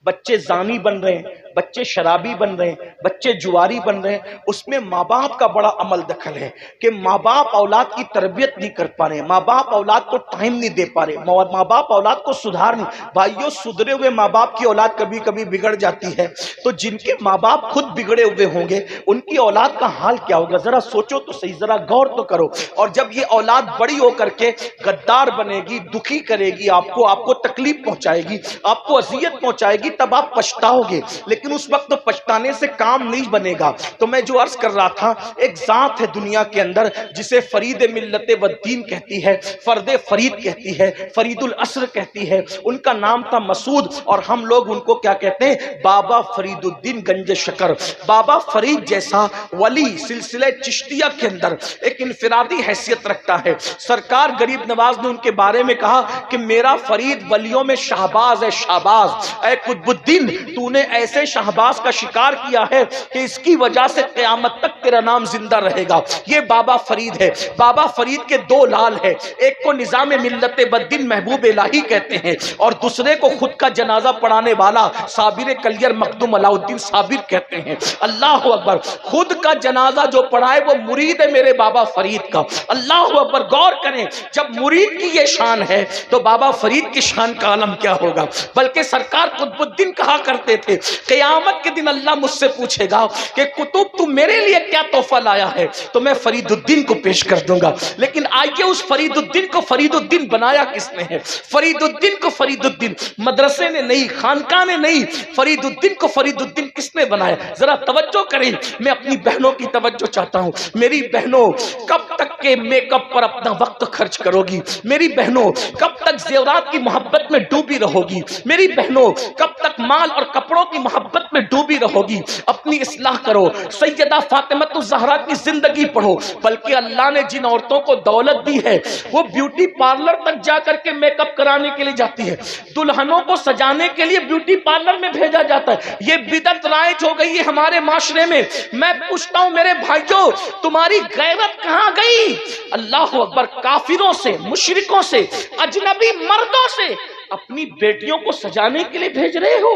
بچے زانی بن رہے ہیں، بچے شرابی بن رہے ہیں، بچے جواری بن رہے ہیں، اس میں ماں باپ کا بڑا عمل دخل ہے کہ ماں باپ اولاد کی تربیت نہیں کر پا رہے، ماں باپ اولاد کو ٹائم نہیں دے پا رہے، ماں باپ اولاد کو سدھار نہیں۔ بھائیو، سدھرے ہوئے ماں باپ کی اولاد کبھی کبھی بگڑ جاتی ہے، تو جن کے ماں باپ خود بگڑے ہوئے ہوں گے ان کی اولاد کا حال کیا ہوگا؟ ذرا سوچو تو صحیح، ذرا غور تو کرو۔ اور جب یہ اولاد بڑی ہو کر کے غدار بنے گی، دکھی کرے گی آپ کو تکلیف پہنچائے گی، آپ کو اذیت پہنچائے گی، تب آپ پچھتاؤ گے، لیکن اس وقت تو پچھتانے سے کام نہیں بنے گا۔ تو میں جو عرض کر رہا تھا، ایک ذات ہے دنیا کے اندر جسے فرید ملت و دین کہتی ہے، فرد فرید کہتی ہے، فرید العصر کہتی ہے، ان کا نام تھا مسعود، اور ہم لوگ ان کو کیا کہتے ہیں؟ بابا فرید الدین گنج شکر۔ بابا فرید جیسا ولی سلسلہ چشتیہ کے اندر ایک انفرادی حیثیت رکھتا ہے۔ سرکار غریب نواز نے ان کے بارے میں کہا کہ میرا فرید ولیوں میں شہباز ہے، شہباز۔ اے قطب الدین، تو نے ایسے شہباز کا شکار کیا ہے کہ اس کی وجہ سے قیامت تک تیرا نام زندہ رہے گا۔ یہ بابا فرید ہے۔ بابا فرید کے 2 لال ہیں، ایک کو نظام ملت بدین محبوب الہی کہتے ہیں اور دوسرے کو خود کا جنازہ پڑھانے والا صابر کلیر مخدوم علاء الدین صابر کہتے ہیں۔ اللہ اکبر، خود کا جنازہ جو پڑھائے وہ مرید ہے میرے بابا فرید کا۔ اللہ اکبر، غور کریں، جب مرید کی یہ شان ہے تو بابا فرید کی شان کا عالم کیا ہوگا؟ بلکہ سرکار قطب الدین کہا کرتے تھے، قیامت کے دن اللہ مجھ سے پوچھے گا کہ قطب تو میرے لیے کیا تحفہ لایا ہے، تو میں فرید الدین کو پیش کر دوں گا۔ لیکن آئیے اس فرید الدین کو فرید الدین بنایا کس نے ہے؟ فرید الدین کو فرید الدین مدرسے نے نہیں، خانقاہ نے نہیں، فرید الدین کو فرید الدین کس نے بنایا؟ ذرا توجہ کریں، میں اپنی بہنوں کی توجہ چاہتا ہوں۔ میری بہنوں، کب تک کے میک اپ پر اپنا وقت خرچ کرو گی؟ میری بہنوں، کب تک زیورات کی محبت میں ڈوبی رہو گی؟ میری بہنوں، کب تک مال اور کپڑوں کی محبت میں ڈوبی رہو گی؟ اپنی اصلاح کرو، سیدہ فاطمہ الزہرا کی زندگی پڑھو۔ بلکہ اللہ نے جن عورتوں کو دولت دی ہے وہ بیوٹی پارلر تک جا کر کے میک اپ کرانے کے لیے جاتی ہے، دلہنوں کو سجانے کے لیے بیوٹی پارلر میں بھیجا جاتا ہے۔ یہ بدعت رائج ہو گئی ہے ہمارے معاشرے میں۔ میں پوچھتا ہوں میرے بھائیوں، تمہاری غیرت کہاں گئی؟ اللہ اکبر، کافروں سے، مشرکوں سے، اجنبی مردوں سے اپنی بیٹیوں کو سجانے کے لیے بھیج رہے ہو،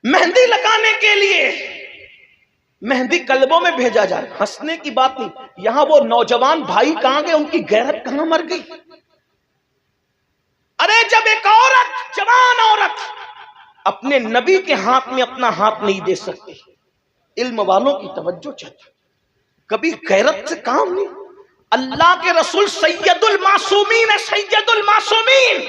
مہندی لگانے کے لیے، مہندی قلبوں میں بھیجا جائے۔ ہنسنے کی بات نہیں، یہاں وہ نوجوان بھائی کہاں گئے؟ ان کی غیرت کہاں مر گئی؟ ارے جب ایک عورت، جوان عورت اپنے نبی کے ہاتھ میں اپنا ہاتھ نہیں دے سکتی، علم والوں کی توجہ چاہتا، کبھی غیرت سے کام نہیں. اللہ کے رسول سید المعصومین ہے، سید المعصومین.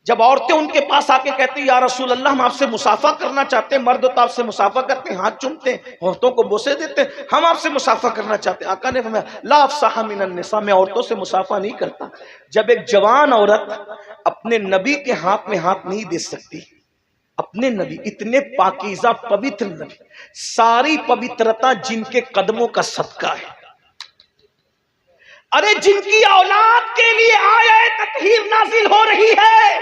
جب عورتیں ان کے پاس آ کے کہتی یا رسول اللہ ہم آپ سے مصافحہ کرنا چاہتے ہیں، مرد تو آپ سے مصافحہ کرتے ہیں، ہاتھ چومتے ہیں، عورتوں کو بوسے دیتے ہیں، ہم آپ سے مصافحہ کرنا چاہتے ہیں. آقا نے فرمایا لا افصح من النساء، میں عورتوں سے مصافحہ نہیں کرتا. جب ایک جوان عورت اپنے نبی کے ہاتھ میں ہاتھ نہیں دے سکتی، اپنے نبی اتنے پاکیزہ پوتر نبی، ساری پوترتا جن کے قدموں کا صدقہ ہے، ارے جن کی اولاد کے لیے آیت تطہیر نازل ہو رہی ہے،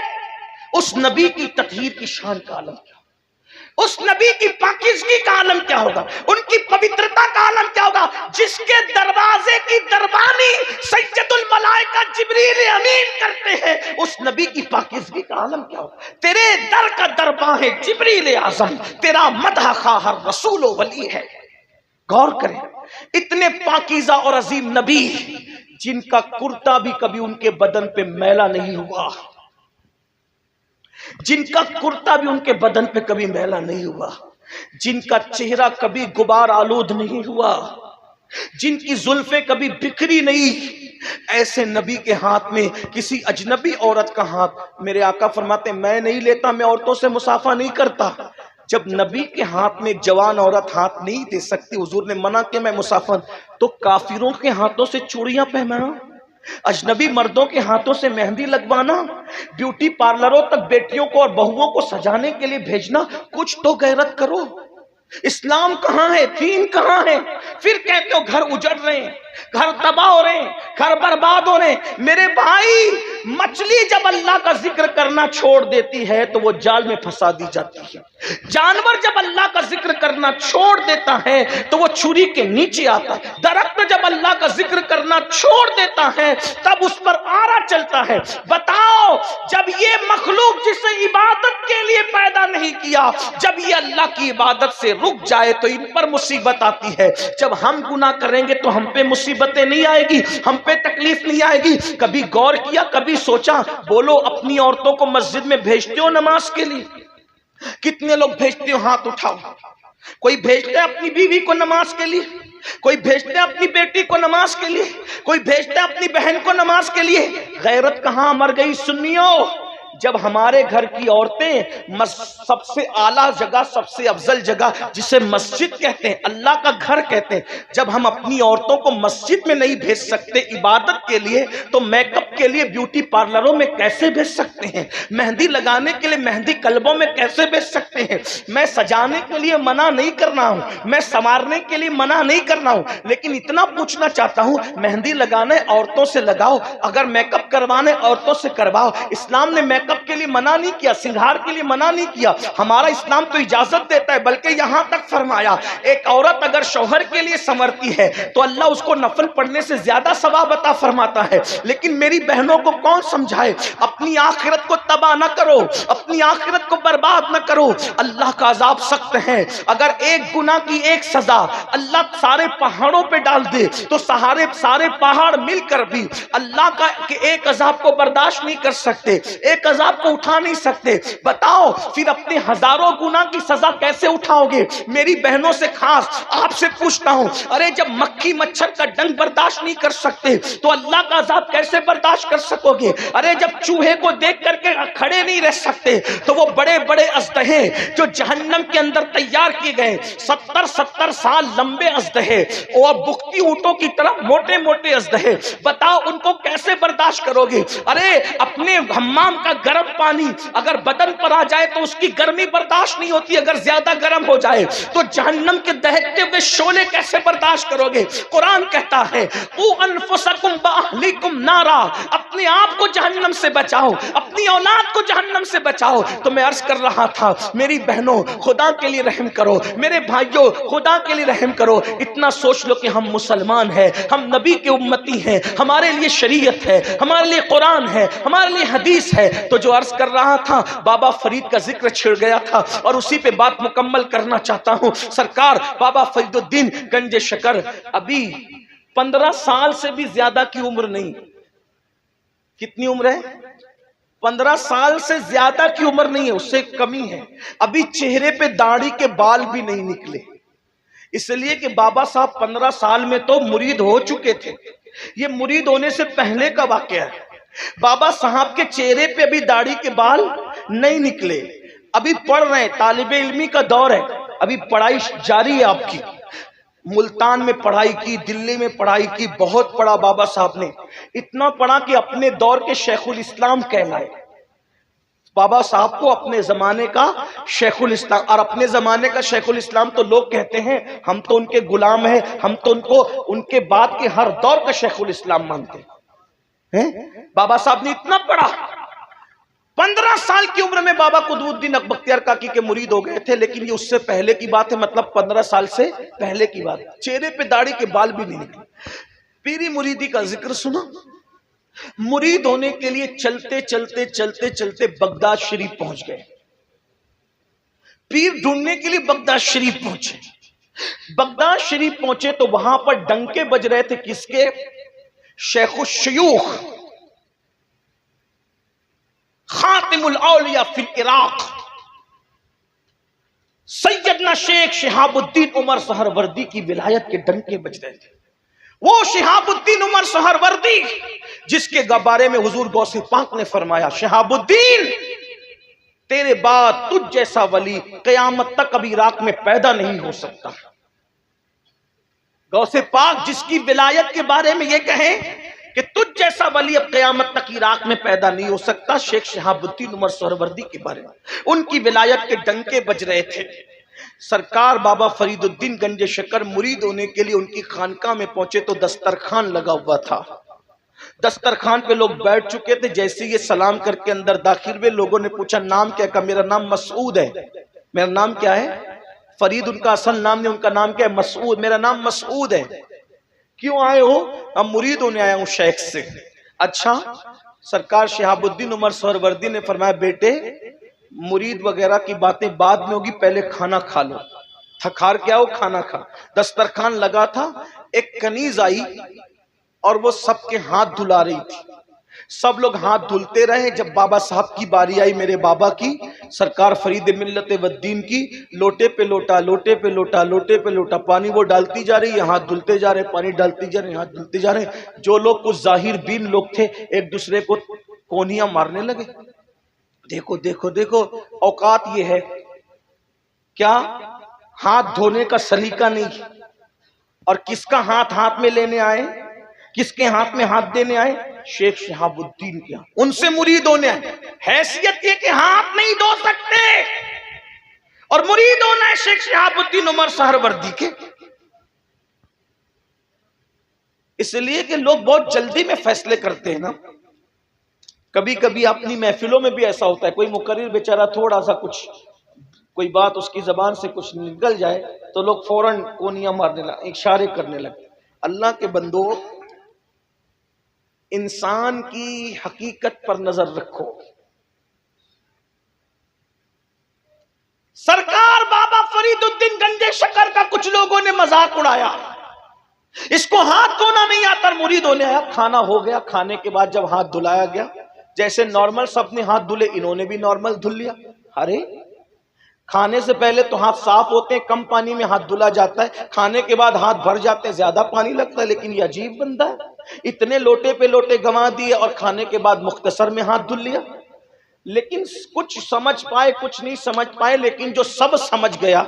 اس نبی کی تطہیر کی شان کا عالم کیا ہوگا، اس نبی کی پاکیزگی کا عالم کیا ہوگا، ان کی پوترتا کا عالم کیا ہوگا. جس کے دروازے کی دربانی سید الملائکہ جبریل امین کرتے ہیں، اس نبی کی پاکیزگی کا عالم کیا ہوگا. تیرے در کا درباں ہے جبریل اعظم، تیرا مدح خواہ ہر رسول و ولی ہے. غور کریں، اتنے پاکیزہ اور عظیم نبی جن کا کرتا بھی کبھی ان کے بدن پہ میلا نہیں ہوا، جن کا کرتا بھی ان کے بدن پہ کبھی میلا نہیں ہوا، جن کا چہرہ کبھی غبار آلود نہیں ہوا، جن کی زلفیں کبھی بکھری نہیں. ایسے نبی کے ہاتھ میں کسی اجنبی عورت کا ہاتھ، میرے آقا فرماتے میں نہیں لیتا، میں عورتوں سے مصافحہ نہیں کرتا. جب نبی کے ہاتھ میں ایک جوان عورت ہاتھ نہیں دے سکتی، حضور نے منع کہ میں مصافحہ، تو کافروں کے ہاتھوں سے چوڑیاں پہنانا، اجنبی مردوں کے ہاتھوں سے مہندی لگوانا، بیوٹی پارلروں تک بیٹیوں کو اور بہووں کو سجانے کے لیے بھیجنا، کچھ تو غیرت کرو. اسلام کہاں ہے، دین کہاں ہے؟ پھر کہتے ہو گھر اجڑ رہے ہیں، گھر تباہ ہو رہے ہیں، گھر برباد ہو رہے ہیں. میرے بھائی، مچھلی جب اللہ کا ذکر کرنا چھوڑ دیتی ہے تو وہ جال میں پھنسا دی جاتی ہے. جانور جب اللہ کا ذکر کرنا چھوڑ دیتا ہے تو وہ چھری کے نیچے آتا ہے. درخت جب اللہ کا ذکر کرنا چھوڑ دیتا ہے تب اس پر آرا چلتا ہے. بتاؤ، جب یہ مخلوق جسے عبادت کے لیے پیدا نہیں کیا، جب یہ اللہ کی عبادت سے رک جائے تو ان پر مصیبت آتی ہے. جب ہم گناہ کریں گے تو ہم پہ مصیبتیں نہیں آئے گی، ہم پہ تکلیف نہیں آئے گی. کبھی غور کیا، کبھی سوچا؟ بولو، اپنی عورتوں کو مسجد میں بھیجتے ہو نماز کے لیے؟ کتنے لوگ بھیجتے ہو؟ ہاتھ اٹھاؤ. کوئی بھیجتے ہے اپنی بیوی کو نماز کے لیے، کوئی بھیجتے ہے اپنی بیٹی کو نماز کے لیے، کوئی بھیجتے ہے اپنی بہن کو نماز کے لیے. غیرت کہاں مر گئی سنیو؟ جب ہمارے گھر کی عورتیں سب سے اعلیٰ جگہ، سب سے افضل جگہ جسے مسجد کہتے ہیں، اللہ کا گھر کہتے ہیں، جب ہم اپنی عورتوں کو مسجد میں نہیں بھیج سکتے عبادت کے لیے تو میک اپ کے لیے بیوٹی پارلروں میں کیسے بھیج سکتے ہیں؟ مہندی لگانے کے لیے مہندی کلبوں میں کیسے بھیج سکتے ہیں؟ میں سجانے کے لیے منع نہیں کرنا ہوں، میں سنوارنے کے لیے منع نہیں کرنا ہوں، لیکن اتنا پوچھنا چاہتا ہوں، مہندی لگانے عورتوں سے لگاؤ، اگر میک اپ کروانے عورتوں سے کرواؤ. اسلام نے میک اپ کے لیے منع نہیں کیا، سنگھار کے لیے منع نہیں کیا. ہمارا اسلام تو اجازت دیتا ہے، بلکہ یہاں تک فرمایا ایک عورت اگر شوہر کے لیے سنورتی ہے تو اللہ اس کو نفل پڑھنے سے زیادہ ثواب عطا فرماتا ہے. لیکن میری بہنوں کو کون سمجھائے؟ اپنی آخرت کو تباہ نہ کرو، اپنی آخرت کو برباد نہ کرو. اللہ کا عذاب سخت ہے. اگر ایک گناہ کی ایک سزا اللہ سارے پہاڑوں پہ ڈال دے تو سارے پہاڑ مل کر بھی اللہ کا ایک عذاب کو برداشت نہیں کر سکتے، ایک عذاب کو اٹھا نہیں سکتے. بتاؤ پھر اپنے ہزاروں گناہ کی سزا کیسے اٹھاؤ گے؟ میری بہنوں سے خاص آپ سے پوچھتا ہوں، ارے جب مکھی مچھر کا ڈنگ برداشت نہیں کر سکتے تو اللہ کا عذاب کیسے برداشت کر سکو گے؟ ارے جب چوہے کو دیکھ کر کے کھڑے نہیں رہ سکتے تو وہ بڑے بڑے اژدہے جو جہنم کے اندر تیار کیے گئے 70 سال لمبے اژدہے اور بکتی اونٹوں کی طرح موٹے موٹے اژدہے، بتاؤ ان کو کیسے برداشت کرو گے؟ ارے اپنے حمام کا گرم پانی اگر بدن پر آ جائے تو اس کی گرمی برداشت نہیں ہوتی، اگر زیادہ گرم ہو جائے تو جہنم کے دہکتے ہوئے شعلے کیسے برداشت کرو گے؟ قرآن کہتا ہے او انفسکم واہلیکم نارا، اپنے آپ کو جہنم سے بچاؤ، اپنی اولاد کو جہنم سے بچاؤ. تو میں عرض کر رہا تھا، میری بہنوں خدا کے لیے رحم کرو، میرے بھائیوں خدا کے لیے رحم کرو. اتنا سوچ لو کہ ہم مسلمان ہیں، ہم نبی کے امتی ہیں، ہمارے لیے شریعت ہے، ہمارے لیے قرآن ہے، ہمارے لیے حدیث ہے. تو جو عرض کر رہا تھا، بابا فرید کا ذکر چھڑ گیا تھا اور اسی پہ بات مکمل کرنا چاہتا ہوں. سرکار بابا فرید الدین گنج شکر ابھی 15 سال سے بھی زیادہ کی عمر نہیں. کتنی عمر ہے؟ 15 سال سے زیادہ کی عمر نہیں ہے، اس سے کمی ہے. ابھی چہرے پہ داڑھی کے بال بھی نہیں نکلے. اس لیے کہ بابا صاحب 15 سال میں تو مرید ہو چکے تھے. یہ مرید ہونے سے پہلے کا واقعہ ہے. بابا صاحب کے چہرے پہ ابھی داڑھی کے بال نہیں نکلے, ابھی پڑھ رہے ہیں, طالب علمی کا دور ہے, ابھی پڑھائی جاری ہے آپ کی. ملتان میں پڑھائی کی, دلی میں پڑھائی کی, بہت پڑھا بابا صاحب نے. اتنا پڑھا کہ اپنے دور کے شیخ الاسلام کہلائے. بابا صاحب کو اپنے زمانے کا شیخ الاسلام, اور اپنے زمانے کا شیخ الاسلام تو لوگ کہتے ہیں ہم تو ان کے غلام ہیں, ہم تو ان کے بعد کے ہر دور کا شیخ الاسلام مانتے ہیں. بابا صاحب نے اتنا پڑھا, 15 سال کی عمر میں بابا قطب الدین بختیار کاکی کے مرید ہو گئے تھے. لیکن یہ اس سے پہلے کی بات ہے, مطلب 15 سال سے پہلے کی بات. چہرے پہ داڑھی کے بال بھی نہیں نکلے. پیری مریدی کا ذکر سنا. مرید ہونے کے لیے چلتے چلتے چلتے چلتے بغداد شریف پہنچ گئے. پیر ڈھونڈنے کے لیے بغداد شریف پہنچے. بغداد شریف پہنچے تو وہاں پر ڈنکے بج رہے تھے. کس کے؟ شیخ الشیوخ, خاتم الاولیاء فی العراق, سیدنا شیخ شہاب الدین عمر سہروردی کی ولایت کے ڈنکے بج رہے تھے. وہ شہاب الدین عمر سہروردی جس کے بارے میں حضور غوث پاک نے فرمایا, شہاب الدین تیرے بعد تجھ جیسا ولی قیامت تک ابھی عراق میں پیدا نہیں ہو سکتا. غوث پاک جس کی ولایت کے بارے میں یہ کہیں کہ تجھ جیسا ولی اب قیامت تک عراق میں پیدا نہیں ہو سکتا, شیخ شہاب الدین عمر سہروردی کے بارے میں ان کی ولایت کے ڈنکے بج رہے تھے. سرکار بابا فرید الدین گنج شکر مرید ہونے کے لیے ان کی خانقاہ میں پہنچے تو دسترخوان لگا ہوا تھا. دسترخوان پہ لوگ بیٹھ چکے تھے. جیسے یہ سلام کر کے اندر داخل ہوئے, لوگوں نے پوچھا نام کیا؟ کہا میرا نام مسعود ہے. میرا نام کیا ہے؟ فرید ان کا اصل نام نہیں, ان کا نام کیا ہے؟ مسعود. میرا نام مسعود ہے. کیوں آئے ہو؟ ہم مرید ہونے آیا ہوں شیخ سے. اچھا. سرکار شہاب الدین عمر سہروردی نے فرمایا بیٹے مرید وغیرہ کی باتیں بعد میں ہوگی, پہلے کھانا کھا لو. تھکار کیا ہو, کھانا کھا. دسترخوان لگا تھا, ایک کنیز آئی اور وہ سب کے ہاتھ دھلا رہی تھی. سب لوگ ہاتھ دھلتے رہے. جب بابا صاحب کی باری آئی, میرے بابا کی, سرکار فرید ملت والدین کی, لوٹے پہ لوٹا, لوٹے پہ لوٹا, لوٹے پہ لوٹا, پانی وہ ڈالتی جا رہی ہے, ہاتھ دھلتے جا رہے, پانی ڈالتی جا رہے, ہاتھ دھلتے جا رہے. جو لوگ کچھ ظاہر بین لوگ تھے ایک دوسرے کو کونیاں مارنے لگے. دیکھو دیکھو دیکھو, اوقات یہ ہے کیا ہاتھ دھونے کا سلیقہ نہیں. اور کس کا ہاتھ میں لینے آئے, کس کے ہاتھ میں ہاتھ دینے آئے؟ شیخ شہاب الدین کے. ان سے مرید ہونے آئے. حیثیت یہ کہ ہاتھ نہیں دھو سکتے اور مرید ہونا ہے شیخ شہاب الدین عمر سہروردی کے. اس لیے کہ لوگ بہت جلدی میں فیصلے کرتے ہیں نا. کبھی کبھی اپنی محفلوں میں بھی ایسا ہوتا ہے, کوئی مقرر بیچارہ تھوڑا سا کچھ کوئی بات اس کی زبان سے کچھ نکل جائے تو لوگ فوراً کونیاں مارنے لگے, اشارے کرنے لگے. اللہ کے بندو, انسان کی حقیقت پر نظر رکھو. سرکار بابا فرید الدین گنج شکر کا کچھ لوگوں نے مذاق اڑایا, اس کو ہاتھ دھونا نہیں آتا, مرید ہونے آیا. کھانا ہو گیا, کھانے کے بعد جب ہاتھ دھلایا گیا, جیسے نارمل سب نے ہاتھ دھلے, انہوں نے بھی نارمل دھل لیا. ارے کھانے سے پہلے تو ہاتھ صاف ہوتے ہیں, کم پانی میں ہاتھ دھلا جاتا ہے. کھانے کے بعد ہاتھ بھر جاتے ہیں, زیادہ پانی لگتا ہے. لیکن یہ عجیب بندہ ہے, اتنے لوٹے پہ لوٹے گنوا دیے اور کھانے کے بعد مختصر میں ہاتھ دھل لیا. لیکن کچھ سمجھ پائے, کچھ نہیں سمجھ پائے. لیکن جو سب سمجھ گیا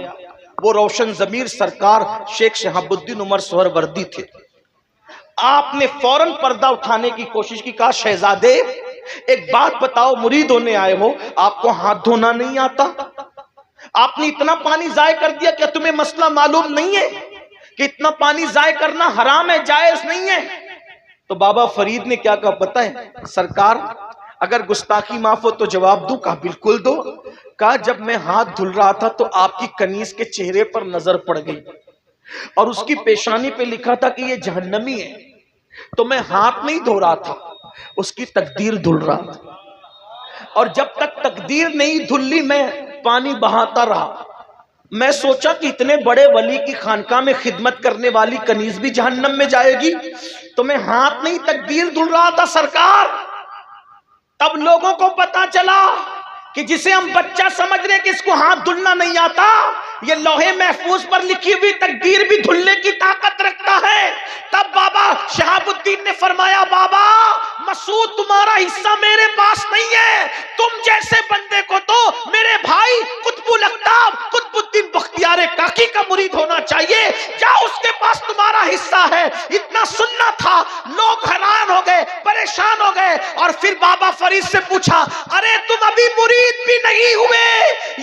وہ روشن ضمیر سرکار شیخ شہاب الدین عمر سہروردی تھے. آپ نے فوراً پردہ اٹھانے کی کوشش کی. کہا شہزادے ایک بات بتاؤ, مرید ہونے آئے ہو, آپ کو ہاتھ دھونا نہیں آتا؟ آپ نے اتنا پانی ضائع کر دیا, کیا تمہیں مسئلہ معلوم نہیں ہے کہ اتنا پانی ضائع کرنا حرام ہے, جائز نہیں ہے؟ تو بابا فرید نے کیا کہا پتہ ہے سرکار, اگر گستاخی معاف ہو تو جواب دوں. کہا بالکل دو. کہا جب میں ہاتھ دھل رہا تھا تو آپ کی کنیز کے چہرے پر نظر پڑ گئی اور اس کی پیشانی پہ لکھا تھا کہ یہ جہنمی ہے, تو میں ہاتھ نہیں دھو رہا تھا, اس کی تقدیر دھل رہا تھا. اور جب تک تقدیر نہیں دھلی میں پانی بہاتا رہا. میں سوچا کہ اتنے بڑے ولی کی خانقاہ میں خدمت کرنے والی کنیز بھی جہنم میں جائے گی, تو میں ہاتھ نہیں تقدیر دھل رہا تھا سرکار. تب لوگوں کو پتا چلا کہ جسے ہم بچہ سمجھ رہے کہ اس کو ہاتھ دھلنا نہیں آتا، یہ لوہے محفوظ پر لکھی ہوئی تقدیر بھی دھلنے کی طاقت رکھتا ہے۔ تب بابا شہاب الدین نے فرمایا بابا مسعود تمہارا حصہ میرے پاس نہیں ہے، تم جیسے بندے کو تو میرے بھائی قطب الاقطاب قطب الدین بختیار کاکی کا مرید ہونا چاہیے، جاؤ اس کے پاس تمہارا حصہ ہے۔ اتنا سننا تھا، لوگ حیران ہو گئے، پریشان ہو گئے، اور پھر بابا فرید سے پوچھا ارے تم ابھی مرید بھی نہیں ہوئے،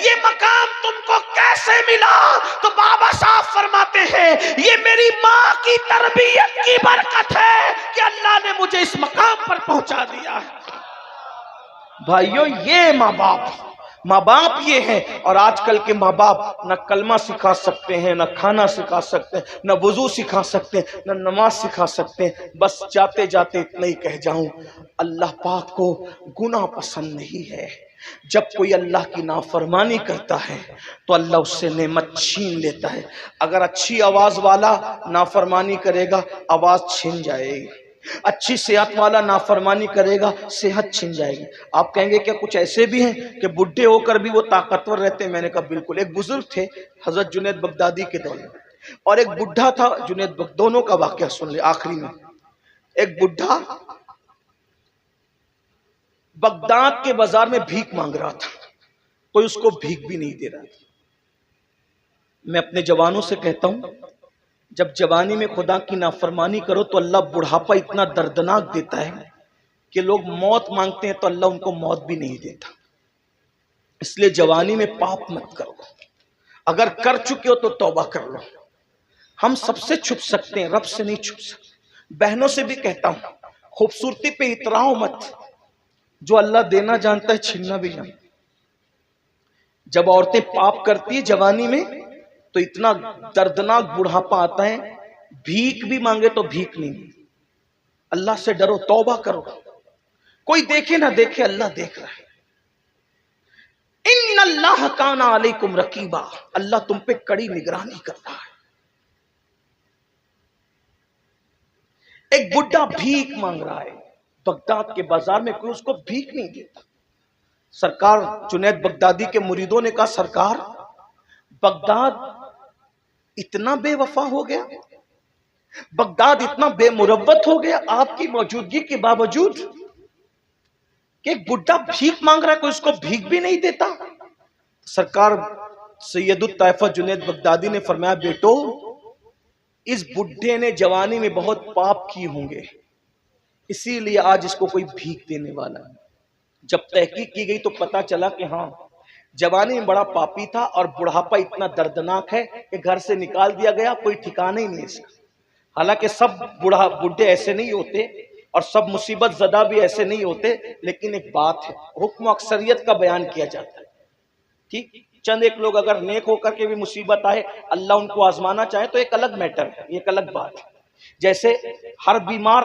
یہ مقام تم کو کیسے ملا؟ تو بابا صاحب فرماتے ہیں یہ میری ماں کی تربیت کی برکت ہے کہ اللہ نے مجھے اس مقام پر پہنچا دیا ہے۔ بھائیو یہ ماں باپ یہ ہیں، اور آج کل کے ماں باپ نہ کلمہ سکھا سکتے ہیں، نہ کھانا سکھا سکتے ہیں، نہ وضو سکھا سکتے ہیں، نہ نماز سکھا سکتے ہیں۔ بس جاتے جاتے اتنا ہی کہہ جاؤں، اللہ پاک کو گناہ پسند نہیں ہے۔ جب کوئی اللہ کی نافرمانی کرتا ہے تو اللہ اس سے نعمت چھین لیتا ہے۔ اگر اچھی آواز والا نافرمانی کرے گا آواز چھن جائے گی، اچھی صحت والا نافرمانی کرے گا صحت چھن جائے گی۔ آپ کہیں گے کیا کچھ ایسے بھی ہیں کہ بڈھے ہو کر بھی وہ طاقتور رہتے ہیں؟ میں نے کہا بالکل۔ ایک بزرگ تھے حضرت جنید بغدادی کے دور میں، اور ایک بڈھا تھا جنید دونوں کا واقعہ سن لے آخری میں۔ ایک بڈھا بغداد کے بازار میں بھیک مانگ رہا تھا، کوئی اس کو بھیک بھی نہیں دے رہا تھا۔ میں اپنے جوانوں سے کہتا ہوں جب جوانی میں خدا کی نافرمانی کرو تو اللہ بڑھاپا اتنا دردناک دیتا ہے کہ لوگ موت مانگتے ہیں تو اللہ ان کو موت بھی نہیں دیتا۔ اس لیے جوانی میں پاپ مت کرو، اگر کر چکے ہو تو توبہ کر لو۔ ہم سب سے چھپ سکتے ہیں، رب سے نہیں چھپ سکتے۔ بہنوں سے بھی کہتا ہوں خوبصورتی پہ اتراؤ مت، جو اللہ دینا جانتا ہے چھیننا بھی جانتا ہے۔ جب عورتیں پاپ کرتی ہیں جوانی میں تو اتنا دردناک بڑھاپا آتا ہے، بھیک بھی مانگے تو بھیک نہیں ملتی۔ اللہ سے ڈرو، توبہ کرو، کوئی دیکھے نہ دیکھے اللہ دیکھ رہا ہے۔ ان اللہ کان علیکم رقیبا، اللہ تم پہ کڑی نگرانی کرتا ہے۔ ایک بڈھا بھیک مانگ رہا ہے بغداد کے بازار میں، کوئی اس کو بھیک نہیں دیتا۔ سرکار جنید بغدادی کے مریدوں نے کہا سرکار بغداد اتنا بے وفا ہو گیا، بغداد اتنا بے مروت ہو گیا آپ کی موجودگی کے باوجود کہ ایک بڈھا بھیک مانگ رہا ہے، کوئی اس کو بھیک بھی نہیں دیتا۔ سرکار سید الطائفہ جنید بغدادی نے فرمایا بیٹو اس بڈھے نے جوانی میں بہت پاپ کی ہوں گے، اسی لیے آج اس کو کوئی بھیک دینے والا ہے۔ جب تحقیق کی گئی تو پتا چلا کہ ہاں جوانی میں بڑا پاپی تھا، اور بڑھاپا اتنا دردناک ہے کہ گھر سے نکال دیا گیا، کوئی ٹھکانہ ہی نہیں اس کا۔ حالانکہ سب بڈھے ایسے نہیں ہوتے اور سب مصیبت زدہ بھی ایسے نہیں ہوتے، لیکن ایک بات ہے حکم اکثریت کا بیان کیا جاتا ہے۔ ٹھیک، چند ایک لوگ اگر نیک ہو کر کے بھی مصیبت آئے اللہ ان کو آزمانا چاہے تو ایک الگ میٹر ہے، ایک الگ بات ہے۔ جیسے ہر بیمار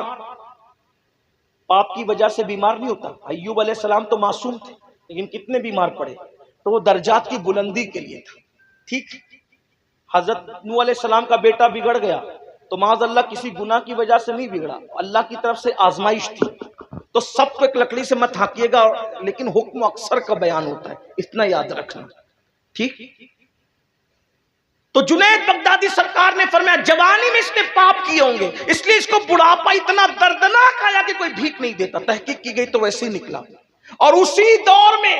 پاپ کی وجہ سے بیمار نہیں ہوتا۔ ایوب علیہ السلام تو معصوم تھے لیکن کتنے بیمار پڑے، تو وہ درجات کی بلندی کے لیے تھا۔ ٹھیک، حضرت نوح علیہ السلام کا بیٹا بگڑ گیا تو معاذ اللہ کسی گناہ کی وجہ سے نہیں بگڑا، اللہ کی طرف سے آزمائش تھی۔ تو سب کو ایک لکڑی سے مت ہانکیے گا، لیکن حکم اکثر کا بیان ہوتا ہے، اتنا یاد رکھنا۔ ٹھیک، تو جنید بغدادی سرکار نے فرمایا جوانی میں اس نے پاپ کیے ہوں گے، اس لیے اس کو بڑھاپا اتنا دردناک آیا کہ کوئی بھیک نہیں دیتا۔ تحقیق کی گئی تو ویسے ہی نکلا۔ اور اسی دور میں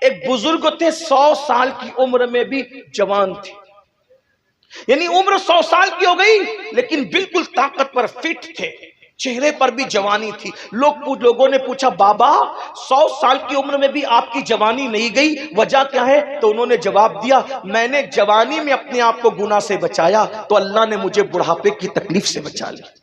ایک بزرگ تھے 100 سال کی عمر میں بھی جوان تھے، یعنی عمر 100 سال کی ہو گئی لیکن بالکل طاقتور فٹ تھے، چہرے پر بھی جوانی تھی۔ لوگوں نے پوچھا بابا 100 سال کی عمر میں بھی آپ کی جوانی نہیں گئی، وجہ کیا ہے؟ تو انہوں نے جواب دیا میں نے جوانی میں اپنے آپ کو گناہ سے بچایا تو اللہ نے مجھے بڑھاپے کی تکلیف سے بچا لیا۔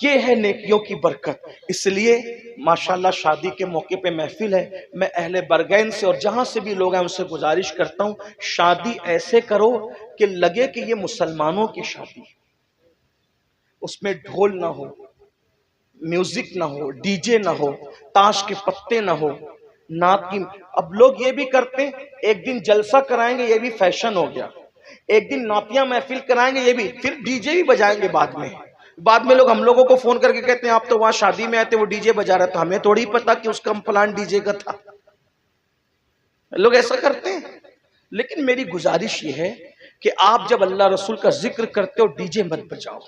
یہ ہے نیکیوں کی برکت۔ اس لیے ماشاءاللہ شادی کے موقع پہ محفل ہے، میں اہل برگین سے اور جہاں سے بھی لوگ ہیں ان سے گزارش کرتا ہوں شادی ایسے کرو کہ لگے کہ یہ مسلمانوں کی شادی ہے، اس میں ڈھول نہ ہو، میوزک نہ ہو، ڈی جے نہ ہو، تاش کے پتے نہ ہو، نعت کی۔ اب لوگ یہ بھی کرتے ہیں ایک دن جلسہ کرائیں گے، یہ بھی فیشن ہو گیا، ایک دن نعتیہ محفل کرائیں گے، یہ بھی، پھر ڈی جے بھی بجائیں گے بعد میں لوگ ہم لوگوں کو فون کر کے کہتے ہیں آپ تو وہاں شادی میں آئے تھے وہ ڈی جے بجا رہا تھا، ہمیں تھوڑی پتا کہ اس کا پلان ڈی جے کا تھا۔ لوگ ایسا کرتے ہیں. لیکن میری گزارش یہ ہے کہ آپ جب اللہ رسول کا ذکر کرتے ہو ڈی جے مت بجاؤ،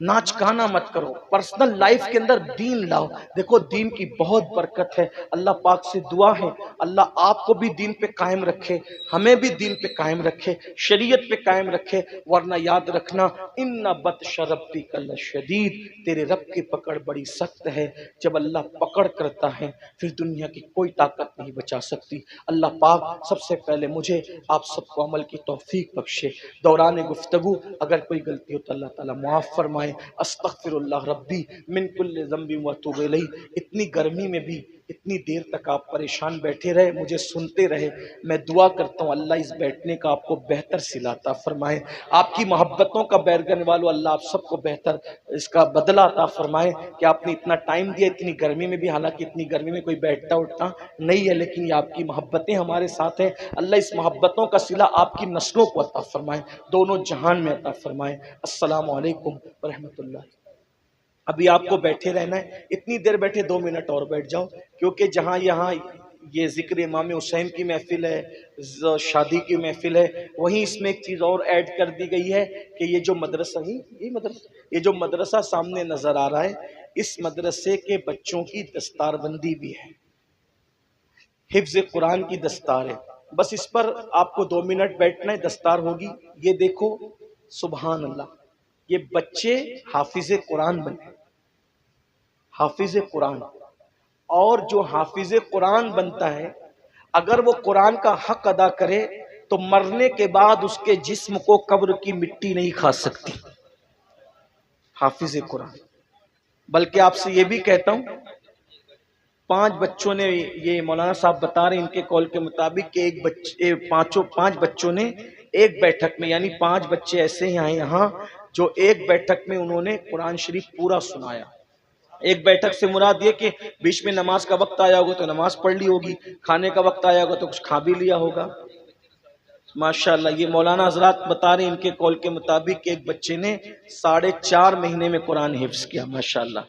ناچ گانا مت کرو، پرسنل لائف کے اندر دین لاؤ. دیکھو دین کی بہت برکت ہے. اللہ پاک سے دعا ہے اللہ آپ کو بھی دین پہ قائم رکھے، ہمیں بھی دین پہ قائم رکھے، شریعت پہ قائم رکھے. ورنہ یاد رکھنا ان بطش ربک لشدید، تیرے رب کی پکڑ بڑی سخت ہے. جب اللہ پکڑ کرتا ہے پھر دنیا کی کوئی طاقت نہیں بچا سکتی. اللہ پاک سب سے پہلے مجھے آپ سب کو عمل کی توفیق بخشے. دوران گفتگو اگر کوئی غلطی ہو تو اللہ تعالیٰ معاف فرمائے. استغفر اللہ ربی من کل ذنب واتوب الیہ. اتنی گرمی میں بھی اتنی دیر تک آپ پریشان بیٹھے رہے، مجھے سنتے رہے. میں دعا کرتا ہوں اللہ اس بیٹھنے کا آپ کو بہتر صلہ عطا فرمائے. آپ کی محبتوں کا بیرگن والو اللہ آپ سب کو بہتر اس کا بدلہ عطا فرمائے کہ آپ نے اتنا ٹائم دیا اتنی گرمی میں بھی. حالانکہ اتنی گرمی میں کوئی بیٹھتا اٹھتا نہیں ہے، لیکن یہ آپ کی محبتیں ہمارے ساتھ ہیں. اللہ اس محبتوں کا صلہ آپ کی نسلوں کو عطا فرمائے، دونوں جہان میں عطا فرمائے. السلام علیکم ورحمۃ اللہ. ابھی آپ کو بیٹھے رہنا ہے، اتنی دیر بیٹھے 2 منٹ اور بیٹھ جاؤ، کیونکہ جہاں یہاں یہ ذکر امام حسین کی محفل ہے، شادی کی محفل ہے، وہیں اس میں ایک چیز اور ایڈ کر دی گئی ہے کہ یہ جو مدرسہ یہ جو مدرسہ سامنے نظر آ رہا ہے، اس مدرسے کے بچوں کی دستار بندی بھی ہے، حفظ قرآن کی دستار ہے. بس اس پر آپ کو 2 منٹ بیٹھنا ہے، دستار ہوگی. یہ دیکھو سبحان اللہ، یہ بچے حافظ قرآن بنے، حافظ قرآن. اور جو حافظ قرآن بنتا ہے اگر وہ قرآن کا حق ادا کرے تو مرنے کے بعد اس کے جسم کو قبر کی مٹی نہیں کھا سکتی. حافظ قرآن. بلکہ آپ سے یہ بھی کہتا ہوں 5 بچوں نے، یہ مولانا صاحب بتا رہے ہیں ان کے قول کے مطابق کہ 5 بچوں نے ایک بیٹھک میں، یعنی 5 بچے ایسے ہی آئے یہاں جو ایک بیٹھک میں انہوں نے قرآن شریف پورا سنایا. ایک بیٹھک سے مراد یہ کہ بیچ میں نماز کا وقت آیا ہوگا تو نماز پڑھ لی ہوگی، کھانے کا وقت آیا ہوگا تو کچھ کھا بھی لیا ہوگا. ماشاءاللہ یہ مولانا حضرات بتا رہے ہیں ان کے قول کے مطابق کہ ایک بچے نے 4.5 مہینے میں قرآن حفظ کیا. ماشاءاللہ.